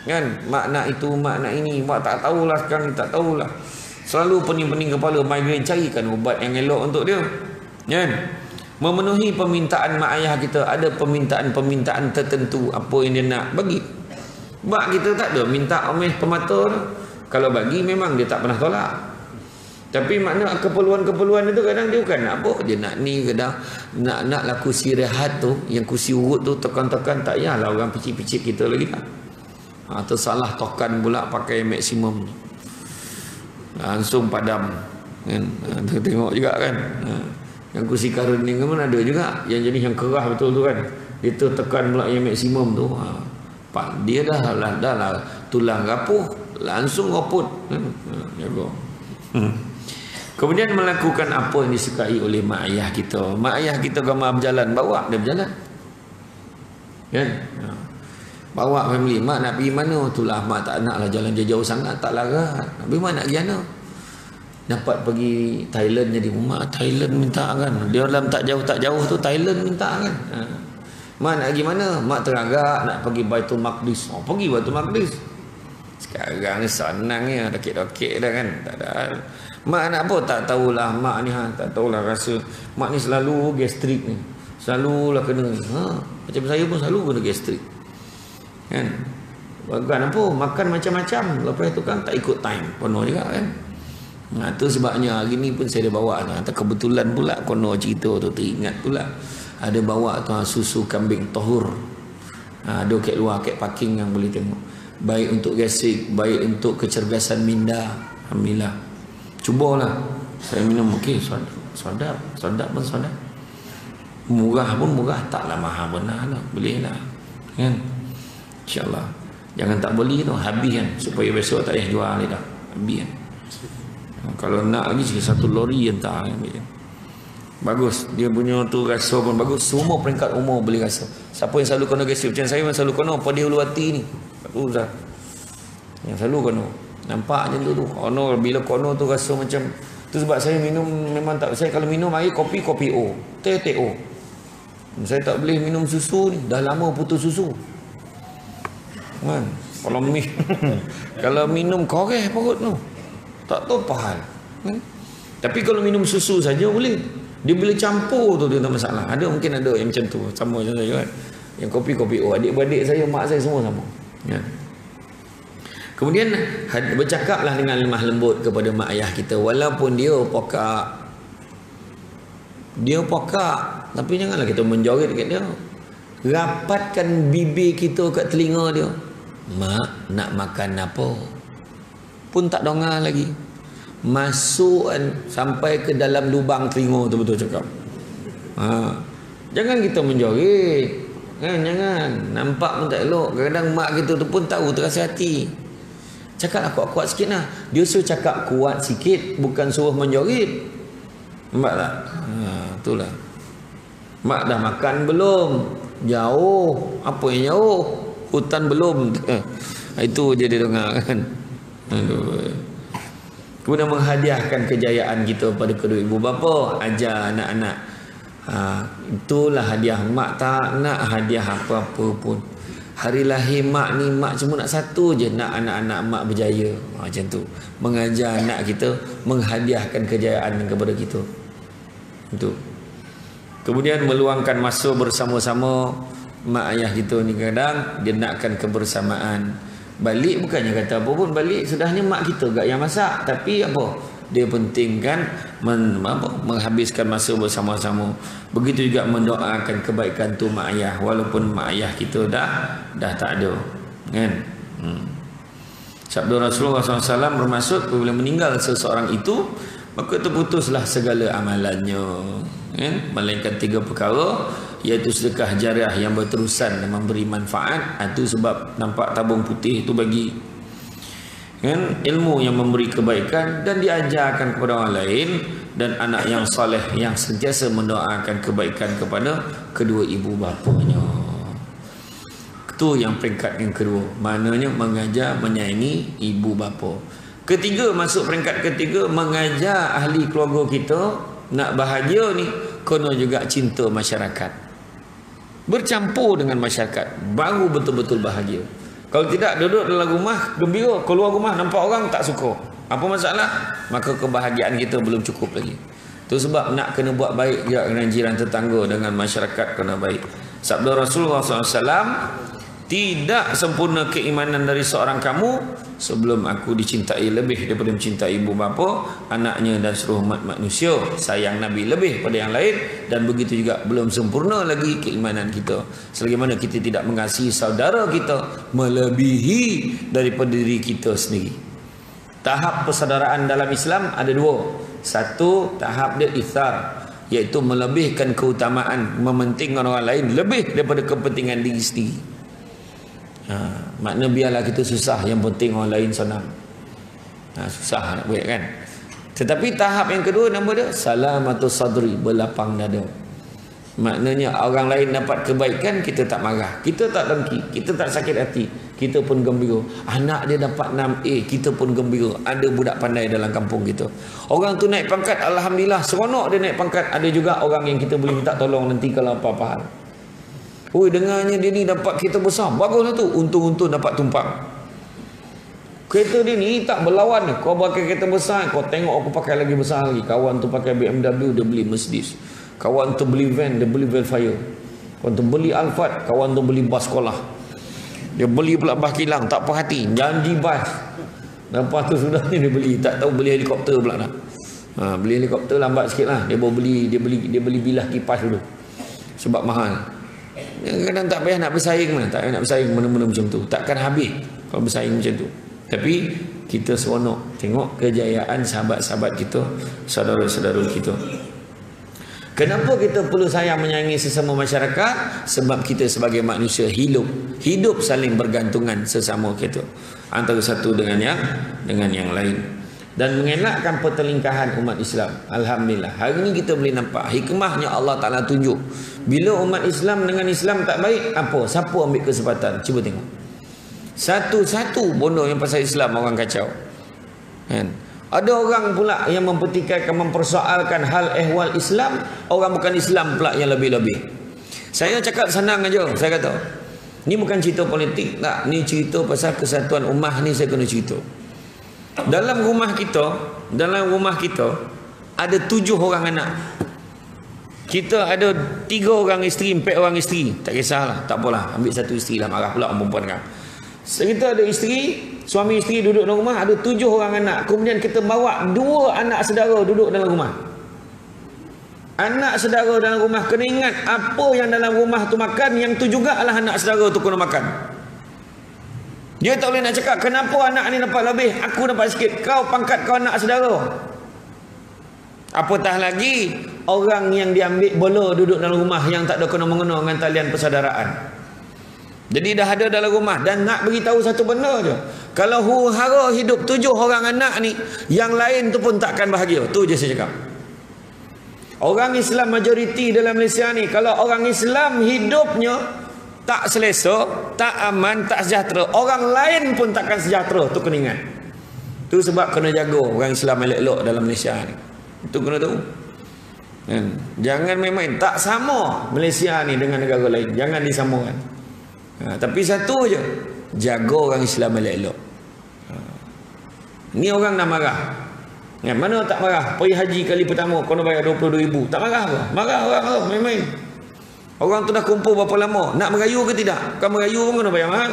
Kan? Mak nak itu, mak nak ini. Mak tak tahulah sekarang, tak tahulah. Selalu pening-pening kepala, migraine, carikan ubat yang elok untuk dia. Kan? memenuhi permintaan mak ayah kita. Ada permintaan-permintaan tertentu apa yang dia nak bagi. Mak kita tak ada minta omeh pemata tu. Kalau bagi memang dia tak pernah tolak. Tapi makna keperluan-keperluan itu kadang dia bukan nak apa. Dia nak ni, kadang nak kursi rehat tu, yang kursi urut tu tekan-tekan, tak payahlah orang picit-picit kita lagi tak. Tersalah tokan pula pakai maksimum. Langsung padam. Kan? Tengok juga kan. Yang kursi karun ni kan ada juga. Yang jenis yang kerah betul tu kan. Dia tu tekan pula yang maksimum tu. Dia dah tulang rapuh. Langsung roput. Jaga. Kemudian melakukan apa yang disukai oleh mak ayah kita. Mak ayah kita gambar berjalan, bawa dia berjalan. Kan? Bawa family. Mak nak pergi mana? Itulah mak tak nak lah jalan jauh sangat. Tak larat. Tapi mak nak pergi mana? Dapat pergi Thailand jadi mak Thailand minta kan. Dia dalam tak jauh tu Thailand minta kan. Mak nak pergi mana? Mak teragak nak pergi Baitul Maqdis. Pergi Baitul Maqdis. Sekarang ni senang ya, dakik-dakik dah kan. Tak ada. Mak nak apa? Tak tahulah mak ni tak tahulah rasa. Mak ni selalu gastrik ni. Selalulah kena. Macam saya pun selalu kena gastrik. Kan? Bukan apa? Makan macam-macam. Lepas tu kan tak ikut time. Penuh juga kan. Tu sebabnya hari ni pun saya dah bawa kebetulan pula kono cerita tu teringat pula. Ada bawa tu susu kambing tahur. Ada kat luar, kat parking yang boleh tengok. Baik untuk gastrik, baik untuk kecergasan minda. Alhamdulillah. Cubalah. Saya minum okey, sedap pun sedap. Murah pun murah, taklah mahal benar lah. Boleh lah. Kan? InsyaAllah. Jangan tak beli tu, habis kan. Supaya besok tak payah jual ni dah. Habis kan. Kalau nak lagi satu lori hantar kan. Bagus. Dia punya tu rasa pun bagus. Semua peringkat umur boleh rasa. Siapa yang selalu kena gastrik macam saya memang selalu kena pada hulu hati ni. Ustaz. Yang selalu kono. Nampak macam tu. Kono bila kono tu rasa macam tu sebab saya minum memang tak, saya kalau minum air kopi O. Teh O. Saya tak boleh minum susu ni. Dah lama putus susu. Kan? Kalau kalau minum koreh perut tu. Tak tahu apa hal. Kan? Tapi kalau minum susu saja boleh. Dia bila campur tu dia tak masalah. Ada mungkin ada yang macam tu. Sama macam saya kan. Yang kopi O. Adik-beradik saya, mak saya semua sama. Ya. Kemudian bercakaplah dengan lemah lembut kepada mak ayah kita walaupun dia pokak, tapi janganlah kita menjoget dekat dia. Rapatkan bibir kita kat telinga dia. Mak nak makan apa? Pun tak dengar lagi. Masuk sampai ke dalam lubang telinga tu betul cakap. Jangan kita menjoget. Jangan. Nampak pun tak elok. Kadang-kadang mak kita tu pun tahu terasa hati. Cakaplah kuat-kuat sikit lah. Dia suruh cakap kuat sikit, bukan suruh menjoget. Nampak tak? Itulah. Mak dah makan belum? Jauh. Apa yang jauh? Hutan belum? Itu je dia dengar kan. Aduh. Kemudian menghadiahkan kejayaan kita pada kedua ibu bapa. Ajar anak-anak. Itulah hadiah. Mak tak nak hadiah apa-apa pun. Hari lahir mak ni, mak cuma nak satu je, nak anak-anak mak berjaya. Macam tu. Mengajar anak kita, menghadiahkan kejayaan kepada kita. Itu. Kemudian meluangkan masa bersama-sama. Mak ayah kita ni kadang dia nakkan kebersamaan. Balik bukannya kata apa pun, balik sudahnya mak kita gak yang masak, tapi apa? Dia pentingkan menghabiskan masa bersama-sama. Begitu juga mendoakan kebaikan tu mak ayah walaupun mak ayah kita dah tak ada. Kan? Sabda Rasulullah SAW bermaksud apabila meninggal seseorang itu, maka terputuslah segala amalannya. Kan? Melainkan 3 perkara, iaitu sedekah jariah yang berterusan dan memberi manfaat. Itu sebab nampak tabung putih itu bagi kan, ilmu yang memberi kebaikan dan diajarkan kepada orang lain, dan anak yang soleh yang sentiasa mendoakan kebaikan kepada kedua ibu bapanya. Itu yang peringkat yang kedua, maknanya mengajar menyayangi ibu bapa. Ketiga, masuk peringkat ketiga, mengajar ahli keluarga kita nak bahagia ni kena juga cinta masyarakat, bercampur dengan masyarakat, baru betul-betul bahagia. Kalau tidak, duduk dalam rumah gembira, keluar rumah nampak orang tak suka, apa masalah? Maka kebahagiaan kita belum cukup lagi. Tu sebab nak kena buat baik juga dengan jiran tetangga, dengan masyarakat kena baik. Sabda Rasulullah SAW, tidak sempurna keimanan dari seorang kamu sebelum aku dicintai lebih daripada mencintai ibu bapa, anaknya dan seluruh umat manusia. Sayang Nabi lebih pada yang lain, dan begitu juga belum sempurna lagi keimanan kita selagi mana kita tidak mengasihi saudara kita melebihi daripada diri kita sendiri. Tahap persaudaraan dalam Islam ada dua. Satu, tahap dia ithar, iaitu melebihkan keutamaan, mementingkan orang lain lebih daripada kepentingan diri sendiri. Makna biarlah kita susah, yang penting orang lain senang. Susah nak buat kan. Tetapi tahap yang kedua nama dia salamatus sadri, berlapang dada. Maknanya orang lain dapat kebaikan, kita tak marah, kita tak dengki, kita tak sakit hati, kita pun gembira. Anak dia dapat 6A, kita pun gembira. Ada budak pandai dalam kampung kita, orang tu naik pangkat, alhamdulillah, seronok dia naik pangkat. Ada juga orang yang kita boleh minta tolong nanti kalau apa-apa hal. Oi, dengarnya dia ni dapat kereta besar, baguslah tu, untung-untung dapat tumpang. Kereta dia ni tak berlawan. Kau pakai kereta besar, kau tengok aku pakai lagi besar lagi. Kawan tu pakai BMW, dia beli Mercedes. Kawan tu beli van, dia beli Velfire. Kawan tu beli Alphard, kawan tu beli bas sekolah. Dia beli pula bas kilang, tak puas hati, janji bas. Lepas tu sudah ni dia beli, tak tahu beli helikopter pula dah. Beli helikopter lambat sikit lah. Dia beli bilah kipas dulu, sebab mahal. Kadang tak payah nak bersaing mana, tak payah nak bersaing mana-mana macam tu. Takkan habis kalau bersaing macam tu. Tapi kita seronok tengok kejayaan sahabat-sahabat kita, saudara-saudara kita. Kenapa kita perlu sayang menyayangi sesama masyarakat? Sebab kita sebagai manusia hidup saling bergantungan sesama kita, antara satu dengan yang lain, dan mengelakkan pertelingkahan umat Islam. Alhamdulillah, hari ini kita boleh nampak hikmahnya Allah Ta'ala tunjuk. Bila umat Islam dengan Islam tak baik, apa? Siapa ambil kesempatan? Cuba tengok. Satu-satu bodoh yang pasal Islam orang kacau, kan? Ada orang pula yang mempersoalkan hal ehwal Islam, orang bukan Islam pula yang lebih-lebih. Saya cakap senang aja, saya kata, ni bukan cerita politik tak, ni cerita pasal kesatuan ummah ni. Saya kena cerita. Dalam rumah kita ada 7 orang anak. Kita ada 3 orang isteri, 4 orang isteri. Tak kisahlah, tak apalah, ambil satu isteri lah, marah pula orang perempuan kan. Kita ada isteri, suami isteri duduk dalam rumah, ada 7 orang anak. Kemudian kita bawa 2 anak saudara duduk dalam rumah. Anak saudara dalam rumah kena ingat, apa yang dalam rumah tu makan, yang tu juga adalah anak saudara tu kena makan. Dia tak boleh nak cakap, kenapa anak ni dapat lebih, aku dapat sikit, kau pangkat kau anak saudara. Apatah lagi orang yang diambil bola duduk dalam rumah, yang tak ada kena-mengena dengan talian persaudaraan. Jadi dah ada dalam rumah. Dan nak beritahu satu benda je, kalau huru-hara hidup 7 orang anak ni, yang lain tu pun takkan bahagia. Tu je saya cakap. Orang Islam majoriti dalam Malaysia ni, kalau orang Islam hidupnya tak selesa, tak aman, tak sejahtera, orang lain pun takkan sejahtera. Tu kena ingat. Tu sebab kena jaga orang Islam elok-elok dalam Malaysia ni. Itu kena tahu. Jangan main-main. Tak sama Malaysia ni dengan negara lain, jangan disamakan. Tapi satu je, jaga orang Islam elok-elok. Ni orang nak marah, mana tak marah? Pergi haji kali pertama kau nak bayar 22,000, tak marah apa? Marah orang tu main-main. Orang tu dah kumpul berapa lama, nak merayu ke tidak? Bukan merayu pun kena bayar mahal.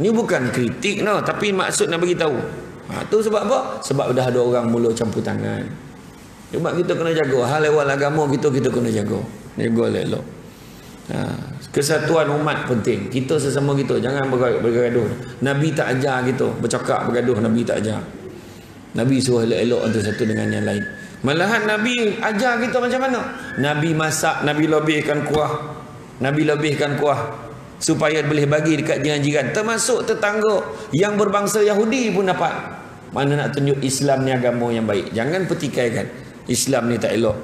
Ni bukan kritik no, tapi maksud nak bagi tahu. Tu sebab apa? Sebab dah ada orang mula campur tangan. Sebab kita kena jaga hal ehwal agama kita kena jaga elok-elok. Kesatuan umat penting. Kita sesama kita jangan bergaduh. Nabi tak ajar kita bercakap bergaduh, Nabi tak ajar. Nabi suruh elok-elok antara satu dengan yang lain. Malahan Nabi ajar kita macam mana? Nabi masak, Nabi lebihkan kuah supaya boleh bagi dekat jiran-jiran, termasuk tetangga yang berbangsa Yahudi pun dapat. Mana nak tunjuk Islam ni agama yang baik. Jangan pertikaikan Islam ni tak elok.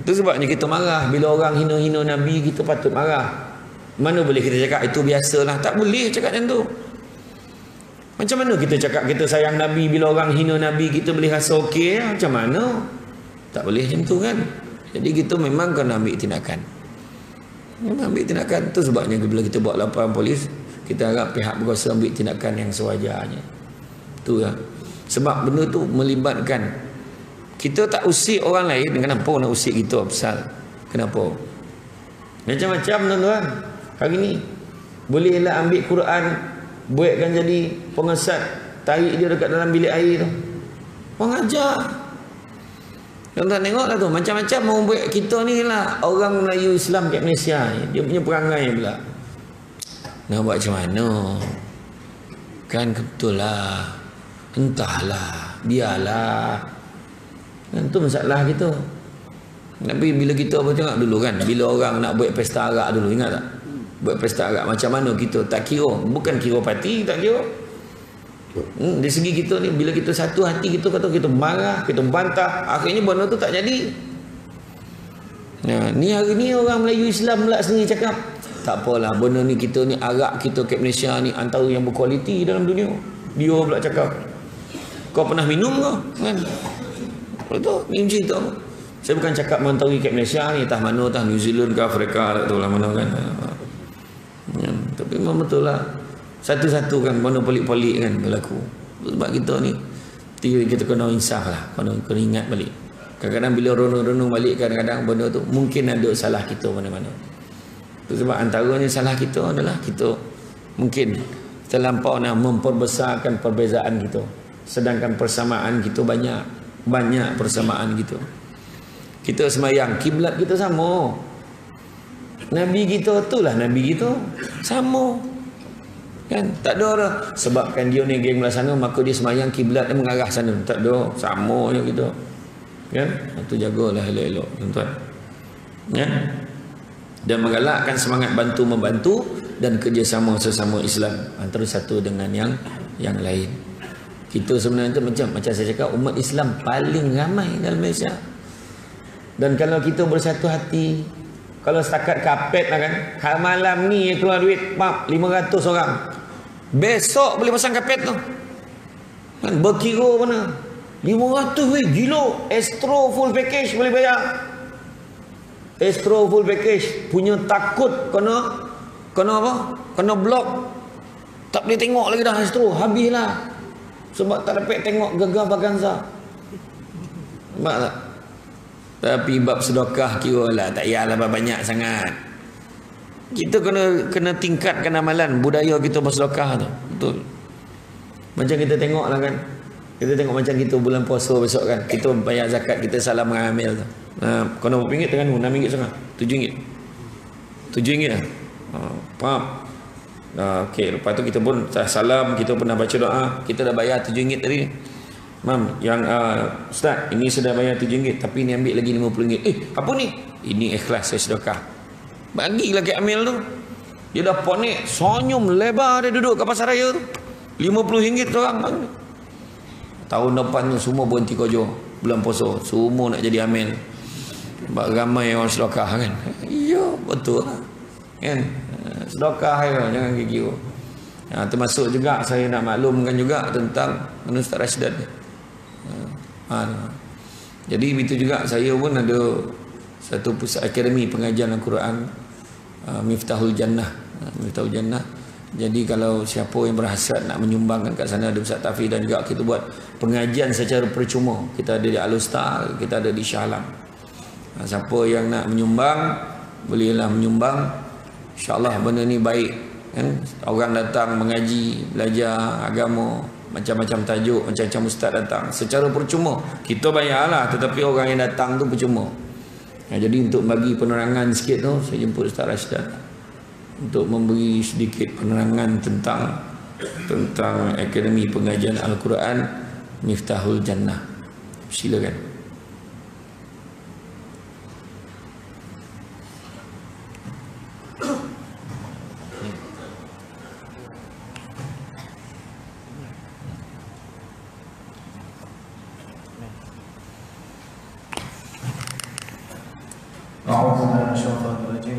Itu sebabnya kita marah bila orang hina-hina Nabi. Kita patut marah. Mana boleh kita cakap itu biasalah? Tak boleh cakap macam tu. Macam mana kita cakap kita sayang Nabi, bila orang hina Nabi kita boleh rasa okey? Macam mana? Tak boleh macam tu kan. Jadi kita memang kena ambil tindakan. Itu sebabnya bila kita buat laporan polis, kita harap pihak berkuasa ambil tindakan yang sewajarnya. Itu ya. Sebab benda tu melibatkan Kita tak usik orang lain, kenapa nak usik kita pasal? Kenapa? Macam-macam tuan-tuan. Hari ni bolehlah ambil Quran, buatkan jadi pengesat, tarik dia dekat dalam bilik air tu. Orang ajar. Tuan-tuan tengoklah tu, macam-macam mau buat kita ni lah. Orang Melayu Islam kat Malaysia ni, dia punya perangai pula. Nak buat macam mana? Kan betul lah. Entahlah, biarlah. Kan tu masalah kita. Tapi bila kita apa tengok dulu kan, bila orang nak buat pesta arak dulu, ingat tak? Buat pesta arak macam mana kita tak kira, bukan kira parti, tak kira. Dari segi kita ni, bila kita satu hati, kita kata kita marah, kita bantah, akhirnya benda tu tak jadi. Nah, ni hari ni orang Melayu Islam pula sendiri cakap, tak apalah, benda ni kita ni arak kita kat Malaysia ni antara yang berkualiti dalam dunia. Dia pula cakap, kau pernah minum ke? Kan? Betul, ni cerita. Saya bukan cakap mentari kat Malaysia ni, entah mana, entah New Zealand ke Afrika, tak tahu lah mana kan. Ya, tapi memang betul lah. Satu-satu kan, mana pelik-pelik kan berlaku. Sebab kita ni, kita kena insaf lah, kena ingat balik. Kadang-kadang bila renung-renung balik, kadang-kadang benda tu mungkin ada salah kita mana-mana. Sebab antaranya salah kita adalah kita mungkin terlampau nak memperbesarkan perbezaan kita. Sedangkan persamaan kita banyak persamaan kita. Kita sembahyang, kiblat kita sama. Nabi kita itulah Nabi kita sama. Kan? Tak ada orang sebabkan dia ni geng belah sana maka dia sembahyang kiblat dia mengarah sana. Tak ada, sama je kita. Kan? Itu jagalah elok-elok tuan-tuan. Ya. Dan menggalakkan semangat bantu membantu dan kerjasama sesama Islam antara satu dengan yang lain. Kita sebenarnya itu macam saya cakap, umat Islam paling ramai dalam Malaysia. Dan kalau kita bersatu hati, kalau setakat kapet lah kan, malam ni keluar duit 500 orang, besok boleh pasang kapet tu kan, berkira mana 500 weh, gila. Astro full package boleh bayar. Astro full package punya takut kena apa, kena blok, tak boleh tengok lagi dah Astro, habislah. Sebab tak dapat tengok Gegar Vaganza. Nampak tak? Tapi bab sedekah kira lah, tak payahlah banyak sangat. Kita kena tingkatkan amalan budaya kita bersedekah tu. Betul. Macam kita tengok lah kan. Kita tengok macam kita bulan puasa besok kan. Kita bayar zakat, kita salam mengambil tu. Kena berapa ringgit Terengganu? RM6.5, RM7. RM7 lah. Faham? Okey, lepas tu kita pun salam, kita pun dah baca doa, kita dah bayar RM7 tadi. Mam, yang Ustaz, ini sudah bayar RM7, tapi ni ambil lagi RM50. Apa ni? Ini ikhlas saya sedekah. Bagilah ke Amil tu. Dia dah ponik, senyum lebar dia duduk kat pasar raya tu. RM50 tu orang. Tahun depan tu semua berhenti kerja bulan puasa, semua nak jadi Amil. Sebab ramai orang sedekah kan. Ya, betul lah. Kan? Sedekah ya, jangan kira. Termasuk juga saya nak maklumkan juga tentang Ustaz Rashdad. Jadi begitu juga saya pun ada satu pusat akademi pengajian Al-Quran, Miftahul Jannah. Miftahul Jannah. Jadi kalau siapa yang berhasrat nak menyumbangkan kat sana, ada Ustaz Tafi, dan juga kita buat pengajian secara percuma. Kita ada di Al-Ustaz, kita ada di Shah Alam. Siapa yang nak menyumbang, bolehlah menyumbang. InsyaAllah benda ni baik kan? Orang datang mengaji, belajar agama, macam-macam tajuk, macam-macam ustaz datang secara percuma. Kita bayarlah, tetapi orang yang datang tu percuma. Jadi untuk bagi penerangan sikit tu, saya jemput Ustaz Rashdad untuk memberi sedikit penerangan tentang Akademi Pengajian Al-Quran Miftahul Jannah. Silakan.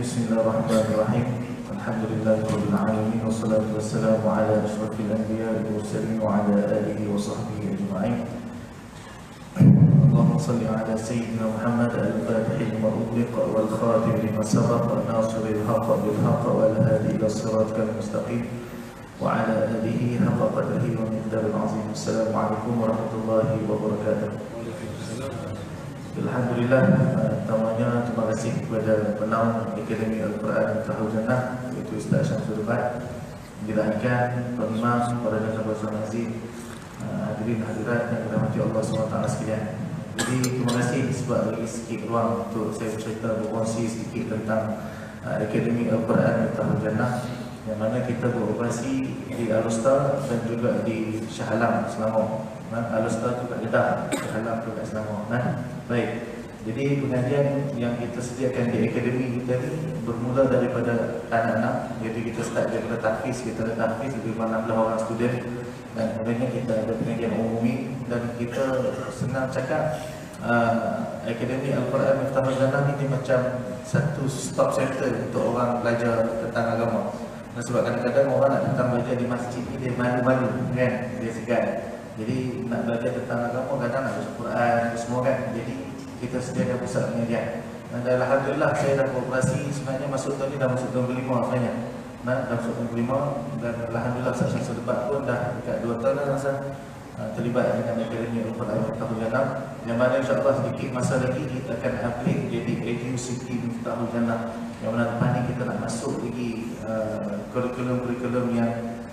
Bismillahirrahmanirrahim. Alhamdulillahirabbil alamin wassalatu wassalamu ala asyrafil anbiya'i wal mursalin wa ala alihi wa sahbihi ajma'in. Allahumma shalli ala sayyidina Muhammad al-fatih lima ughliqa wal khatim lima sabaqa nasiril haqq bil haqq wal hadi ila siratal mustaqim wa ala alihi haqqa qadrihi wa miqdaril azim. Assalamualaikum warahmatullahi wabarakatuh. Alhamdulillah, pertamanya terima kasih kepada penaung Akademi Al-Quran Miftahul Jannah, iaitu Ustaz Syamsul Dubat, dilahirkan Imam kepada Nabi Sallallahu Alaihi hadirin hadirat yang dirahmati Allah SWT sekalian. Jadi terima kasih sebab bagi sedikit ruang untuk saya bercerita, berkongsi sedikit tentang Akademi Al-Quran Miftahul Jannah, yang mana kita beroperasi di Al-Usta dan juga di Shah Alam, Selangor. Al-Usta tu kat Kedah, Shah Alam tu kat Selangor. Baik, jadi pengajian yang kita sediakan di akademi kita ni bermula daripada anak-anak. Jadi kita start daripada tahfiz, kita ada tahfiz lebih kurang 16 orang student, dan kemudian kita ada pengajian umumi. Dan kita senang cakap Akademi Al-Quran Miftahul Jannah ni macam satu stop center untuk orang belajar tentang agama. Sebab kadang-kadang orang nak datang belajar di masjid ni dia malu-malu kan, dia segan. Jadi nak belajar tentang agama kadang nak baca Quran semua kan. Jadi kita sediakan pusat pengajian. Dan alhamdulillah saya dah beroperasi sebenarnya masuk tahun ni dah masuk tahun kelima sebenarnya. Dah masuk tahun kelima, dan alhamdulillah Ustaz Syamsul Dubat pun dah dekat 2 tahun dah rasa terlibat dengan Akademi Al-Quran Miftahul Jannah, yang mana insya-Allah sedikit masa lagi kita akan upgrade jadi Edu City Miftahul Jannah, yang mana depan ni kita nak masuk lagi kurikulum-kurikulum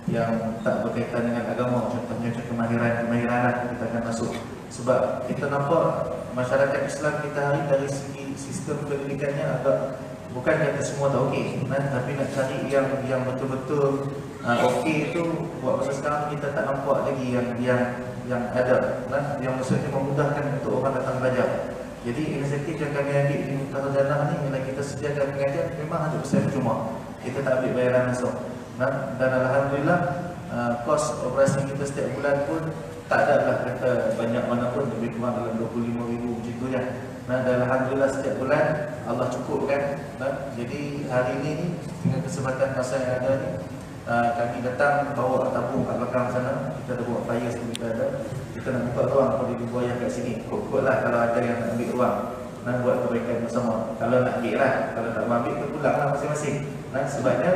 yang tak berkaitan dengan agama. Contohnya kemahiran kita akan masuk. Sebab kita nampak masyarakat Islam kita hari dari segi sistem pendidikannya agak, bukan kata semua tak okey, tapi nak cari yang betul-betul okey itu buat masa sekarang kita tak nampak lagi yang ada, yang maksudnya memudahkan untuk orang datang belajar. Jadi inisiatif yang kami ambil di Miftahul Jannah ni ialah kita sediakan pengajian memang 100% cuma. Kita tak ambil bayaran langsung. Dan alhamdulillah kos operasi kita setiap bulan pun tak ada lah kata banyak mana pun, lebih kurang dalam 25,000 macam tu je. Dan alhamdulillah setiap bulan Allah cukupkan. Jadi hari ini dengan kesempatan masa yang ada ni, kami datang bawa tabung kat belakang sana. Kita ada buat fire seperti kita ada. Kita nak buka ruang pada ibu buaya kat sini. Kok lah kalau ada yang nak ambil ruang dan buat kebaikan bersama. Kalau nak ambil lah, kalau tak mau ambil pulang lah masing-masing. Sebabnya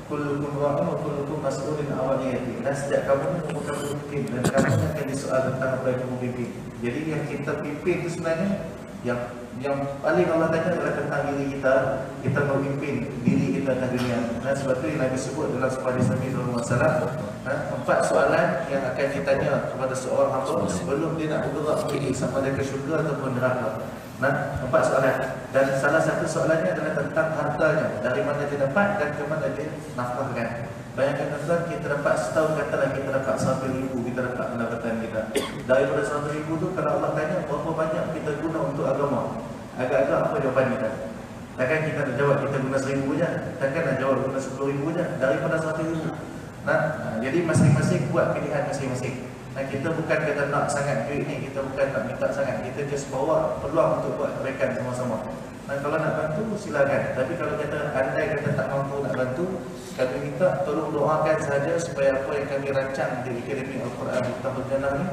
kullukum ra'in wa kullukum mas'ulun 'an ra'iyatihi. Dan setiap kamu ni merupakan pemimpin, dan kamu akan disoal tentang apa yang kamu pimpin. Jadi yang kita pimpin itu sebenarnya yang paling Allah tanya adalah tentang diri kita. Kita memimpin diri kita atas dunia. Sebab itu yang Nabi sebut dalam sebuah hadis Nabi SAW, 4 soalan yang akan ditanya kepada seorang hamba sebelum dia nak bergerak menuju sama ada ke syurga ataupun neraka. 4 soalan. Dan salah satu soalannya adalah tentang hartanya, dari mana dia dapat dan ke mana dia nafkahkan. Bayangkan tuan, kita dapat setahun, katalah kita dapat 100,000, kita dapat pendapatan kita. Daripada 100,000 tu, kalau Allah tanya berapa banyak kita guna untuk agama, agak-agak apa jawapan kita? Takkan kita nak jawab kita guna 1,000 je, takkan nak jawab guna 10,000 je daripada 100,000. Jadi masing-masing buat pilihan masing-masing. Kita bukan kata nak sangat duit ni, kita bukan tak minta sangat, kita just bawa peluang untuk buat kebaikan sama-sama. Kalau nak bantu silakan, tapi kalau kata andai kata tak mampu nak bantu, kami minta tolong doakan sahaja supaya apa yang kami rancang di Akademi Al-Quran Miftahul Jannah ni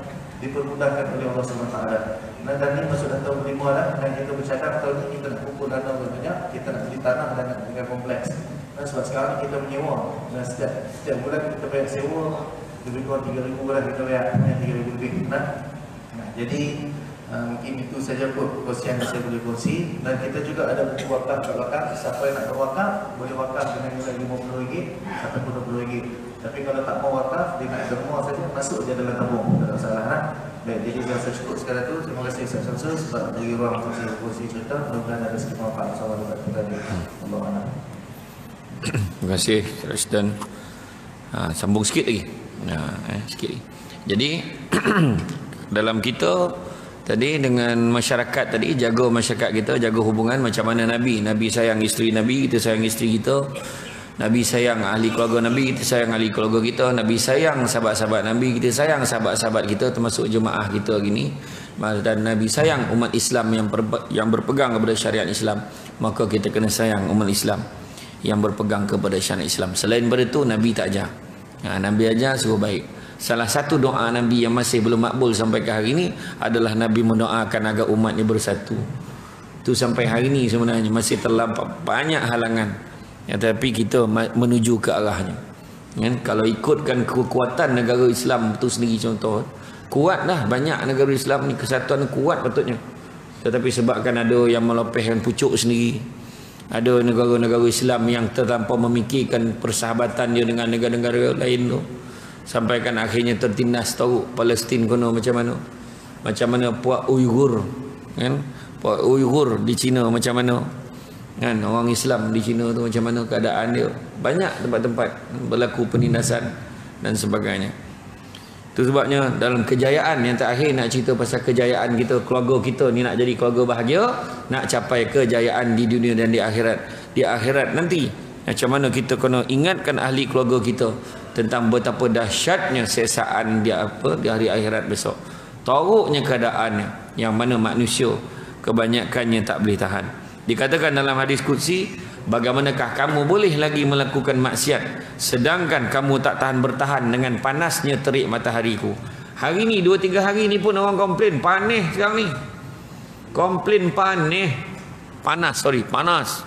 dipermudahkan oleh Allah SWT. Dan ni masuk dah tahun kelima dah, dan kita bercakap tahun ni kita nak kumpul dana banyak, kita nak beli tanah dan nak beli kompleks. Sebab sekarang ni kita menyewa, dan setiap bulan kita bayar sewa lebih kurang 3,000 lah kita bayar, 3,000 lebih. Jadi mungkin itu saja kongsian yang saya boleh kongsi. Dan kita juga ada buku wakaf kat belakang. Siapa yang nak berwakaf boleh wakaf dengan nilai RM50 ataupun RM20. Tapi kalau tak mau wakaf, dia nak semua saja masuk je dalam tabung, tak salah. Baik, jadi saya cukup sekadar tu. Terima kasih Ustaz Syamsul sebab bagi ruang untuk saya kongsi cerita. Mudah-mudahan ada sedikit manfaat sama dengan kita ni. Allah. Terima kasih Rasdan. Sambung sikit lagi. Sikit lagi. Jadi dalam kita tadi dengan masyarakat tadi, jaga masyarakat kita, jaga hubungan macam mana Nabi sayang isteri Nabi, kita sayang isteri kita. Nabi sayang ahli keluarga Nabi, kita sayang ahli keluarga kita. Nabi sayang sahabat-sahabat Nabi, kita sayang sahabat-sahabat kita termasuk jemaah kita gini. Dan Nabi sayang umat Islam yang berpegang kepada syariat Islam, maka kita kena sayang umat Islam yang berpegang kepada syariat Islam. Selain daripada itu Nabi tak ajar. Nabi ajar suruh baik. Salah satu doa Nabi yang masih belum makbul sampai ke hari ini adalah Nabi mendoakan agar umatnya bersatu. Itu sampai hari ini sebenarnya masih terlampau banyak halangan. Tapi kita menuju ke arahnya. Kalau ikutkan kekuatan negara Islam itu sendiri contoh, Kuat dah, banyak negara Islam ni kesatuan kuat patutnya. Tetapi sebabkan ada yang melepaskan pucuk sendiri, ada negara-negara Islam yang terlampau memikirkan persahabatan dia dengan negara-negara lain tu, sampaikan akhirnya tertindas tahu Palestin kono macam mana puak Uyghur kan, puak Uyghur di China macam mana kan, orang Islam di China tu macam mana keadaan dia. Banyak tempat-tempat berlaku penindasan dan sebagainya. Itu sebabnya dalam kejayaan yang terakhir nak cerita pasal kejayaan kita, keluarga kita ni nak jadi keluarga bahagia, nak capai kejayaan di dunia dan di akhirat. Di akhirat nanti macam mana kita kena ingatkan ahli keluarga kita tentang betapa dahsyatnya siksaan dia di hari akhirat besok. Teruknya keadaannya yang mana manusia kebanyakannya tak boleh tahan. Dikatakan dalam hadis qudsi, bagaimanakah kamu boleh lagi melakukan maksiat sedangkan kamu tak tahan bertahan dengan panasnya terik matahariku. Hari ni 2-3 hari ni pun orang komplain panas sekarang ni. Komplain panas.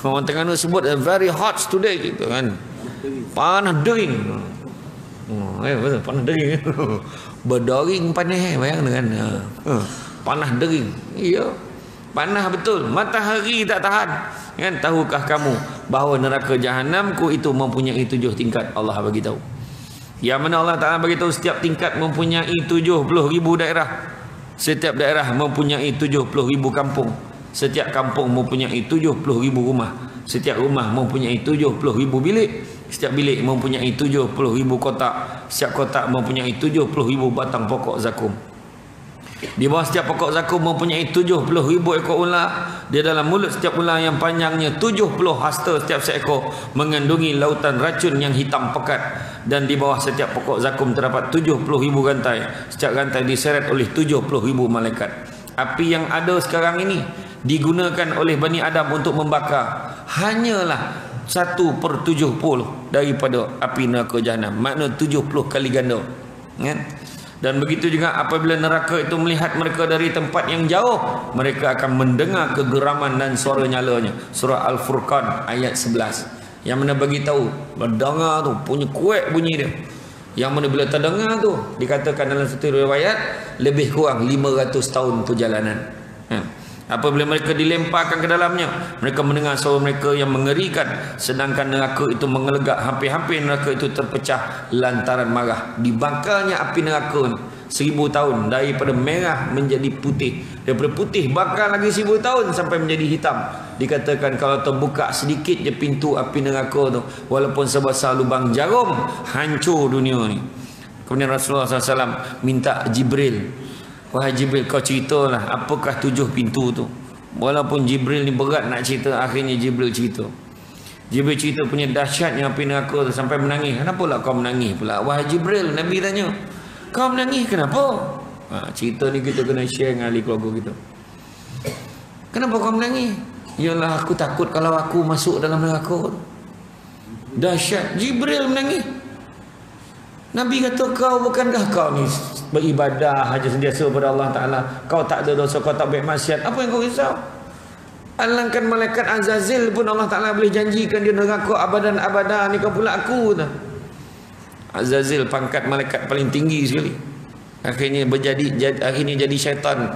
Orang Terengganu sebut very hot today gitu kan. Panas dering. Betul, panas dering. Berdering panas, bayang dengan panas dering. Iya. Panas betul, matahari tak tahan. Kan, tahukah kamu bahawa neraka jahanamku itu mempunyai 7 tingkat? Allah bagi tahu. Yang mana Allah Taala bagi tahu setiap tingkat mempunyai 70,000 daerah. Setiap daerah mempunyai 70,000 kampung. Setiap kampung mempunyai 70,000 rumah. Setiap rumah mempunyai 70,000 bilik. Setiap bilik mempunyai 70,000 kotak. Setiap kotak mempunyai 70,000 batang pokok zakum. Di bawah setiap pokok zakum mempunyai 70,000 ekor ular. Di dalam mulut setiap ular yang panjangnya 70 hasta setiap seekor mengandungi lautan racun yang hitam pekat. Dan di bawah setiap pokok zakum terdapat 70,000 rantai. Setiap rantai diseret oleh 70,000 malaikat. Api yang ada sekarang ini digunakan oleh Bani Adam untuk membakar hanyalah 1/70 daripada api neraka jahanam. Makna 70 kali ganda. Kan? Dan begitu juga apabila neraka itu melihat mereka dari tempat yang jauh, mereka akan mendengar kegeraman dan suara nyalanya. Surah Al-Furqan ayat 11. Yang mana bagi tahu, mendengar tu punya kuat bunyi dia. Yang mana bila terdengar tu, dikatakan dalam satu riwayat lebih kurang 500 tahun perjalanan. Apabila mereka dilemparkan ke dalamnya, mereka mendengar suara mereka yang mengerikan, sedangkan neraka itu mengelegak. Hampir-hampir neraka itu terpecah lantaran marah. Dibakarnya api neraka ni 1000 tahun, daripada merah menjadi putih, daripada putih bakar lagi 1000 tahun sampai menjadi hitam. Dikatakan kalau terbuka sedikit je pintu api neraka tu, walaupun sebesar lubang jarum, hancur dunia ni. Kemudian Rasulullah SAW minta Jibril, wahai Jibril, kau ceritalah apakah 7 pintu tu. Walaupun Jibril ni berat nak cerita, akhirnya Jibril cerita. Jibril cerita punya dahsyatnya api neraka tu sampai menangis. Kenapa lah kau menangis pula wahai Jibril? Nabi tanya, kau menangis kenapa? Cerita ni kita kena share dengan ahli keluarga kita. Kenapa kau menangis? Yalah, aku takut kalau aku masuk dalam neraka. Dahsyat. Jibril menangis. Nabi kata, kau bukankah kau ni beribadah haja sentiasa pada Allah Ta'ala, kau tak ada dosa, kau tak buat maksiat, apa yang kau risau? Alangkan malaikat Azazil pun Allah Ta'ala boleh janjikan dia neraka abadan-abadan, ni kau pula aku tak? Azazil pangkat malaikat paling tinggi sekali, akhirnya jadi syaitan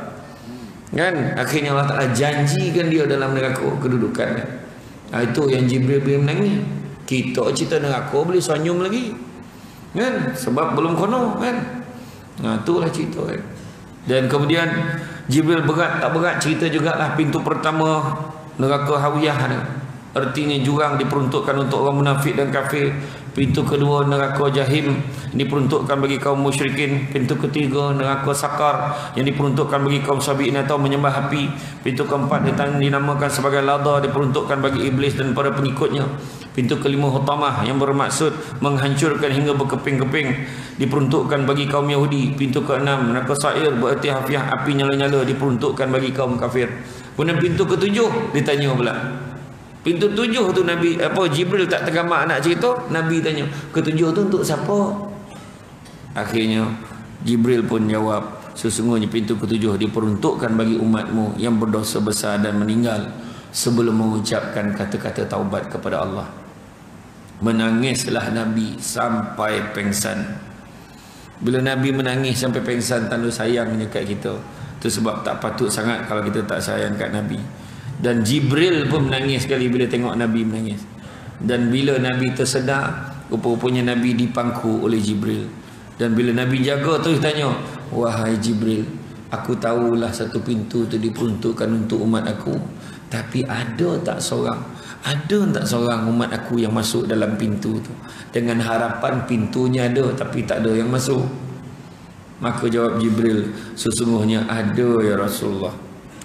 kan. Akhirnya Allah Ta'ala janjikan dia dalam neraka kedudukannya. Itu yang Jibril boleh menangis. Kita cerita neraka boleh senyum lagi kan, sebab belum kono kan. Itulah cerita kan. Dan kemudian Jibril berat tak berat cerita jugalah pintu pertama neraka Hawiyah ni. Artinya jurang diperuntukkan untuk orang munafik dan kafir. Pintu kedua neraka Jahim diperuntukkan bagi kaum musyrikin. Pintu ketiga neraka Sakar yang diperuntukkan bagi kaum sabiin atau menyembah api. Pintu keempat dinamakan sebagai Lada, diperuntukkan bagi iblis dan para pengikutnya. Pintu kelima Hutamah yang bermaksud menghancurkan hingga berkeping-keping, diperuntukkan bagi kaum Yahudi. Pintu keenam neraka Sa'ir bererti hafiah, api nyala-nyala, diperuntukkan bagi kaum kafir. Kemudian pintu ketujuh ditanya pula. Pintu 7 tu Nabi Jibril tak tergamak nak cerita. Nabi tanya, ketujuh tu untuk siapa? Akhirnya Jibril pun jawab, sesungguhnya pintu ketujuh diperuntukkan bagi umatmu yang berdosa besar dan meninggal sebelum mengucapkan kata-kata taubat kepada Allah. Menangislah Nabi sampai pengsan. Bila Nabi menangis sampai pengsan, tanda sayangnya kat kita. Itu sebab tak patut sangat kalau kita tak sayang kat Nabi. Dan Jibril pun menangis sekali bila tengok Nabi menangis. Dan bila Nabi tersedar, rupa-rupanya Nabi dipangku oleh Jibril. Dan bila Nabi jaga terus tanya, wahai Jibril, aku tahulah satu pintu tu diperuntukkan untuk umat aku, tapi ada tak seorang umat aku yang masuk dalam pintu tu, dengan harapan pintunya ada tapi tak ada yang masuk. Maka jawab Jibril, sesungguhnya ada ya Rasulullah,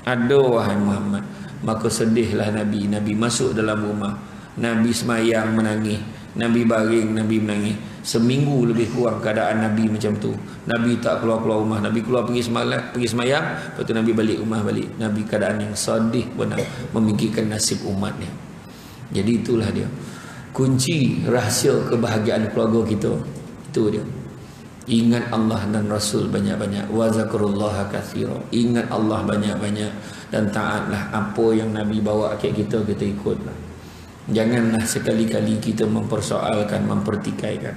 ada wahai Muhammad. Maka sedihlah Nabi. Nabi masuk dalam rumah, Nabi semayang menangis, Nabi baring, Nabi menangis. Seminggu lebih kurang keadaan Nabi macam tu. Nabi tak keluar-keluar rumah. Nabi keluar pergi semayang, lepas tu Nabi balik rumah balik. Nabi keadaan yang sedih benar, memikirkan nasib umatnya. Jadi itulah dia kunci rahsia kebahagiaan keluarga kita. Itu dia. Ingat Allah dan Rasul banyak-banyak. Wa zakrullaha katsira. Ingat Allah banyak-banyak dan taatlah apa yang Nabi bawa kat kita, kita ikutlah. Janganlah sekali-kali kita mempersoalkan, mempertikaikan.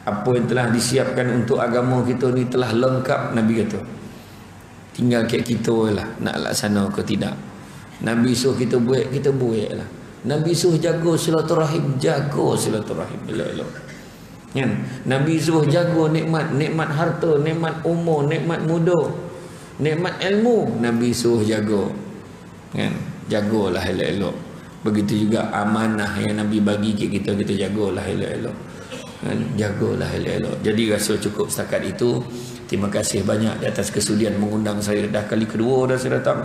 Apa yang telah disiapkan untuk agama kita ni telah lengkap, Nabi kata. Tinggal kat kita lah nak laksana ke tidak. Nabi suruh kita buat, kita buat lah. Nabi suruh jaga silaturahim, jaga silaturahim elok-elok. Kan? Nabi suruh jaga nikmat harta, nikmat umur, nikmat muda, nikmat ilmu, Nabi suruh jaga. Kan? Jagalah elok-elok. Begitu juga amanah yang Nabi bagi kita, kita jagalah elok-elok. Kan? Jagalah elok-elok. Jadi rasa cukup setakat itu. Terima kasih banyak di atas kesudian mengundang saya. Dah kali kedua dah saya datang.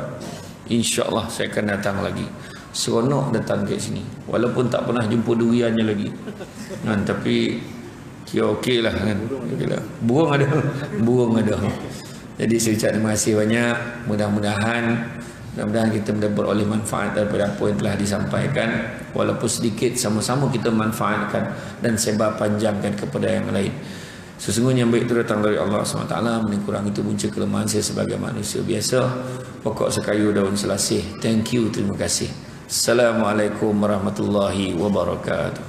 InsyaAllah saya akan datang lagi. Seronok datang ke sini. Walaupun tak pernah jumpa duriannya lagi. Kan? Tapi kira okey lah kan. Burung ada. Burung ada. Jadi saya ucap terima kasih banyak. Mudah-mudahan kita beroleh manfaat daripada apa yang telah disampaikan. Walaupun sedikit, sama-sama kita manfaatkan dan sebar panjangkan kepada yang lain. Sesungguhnya yang baik itu datang dari Allah SWT. Kurang itu punca kelemahan saya sebagai manusia biasa. Pokok sekayu daun selasih. Thank you, terima kasih. Assalamualaikum warahmatullahi wabarakatuh.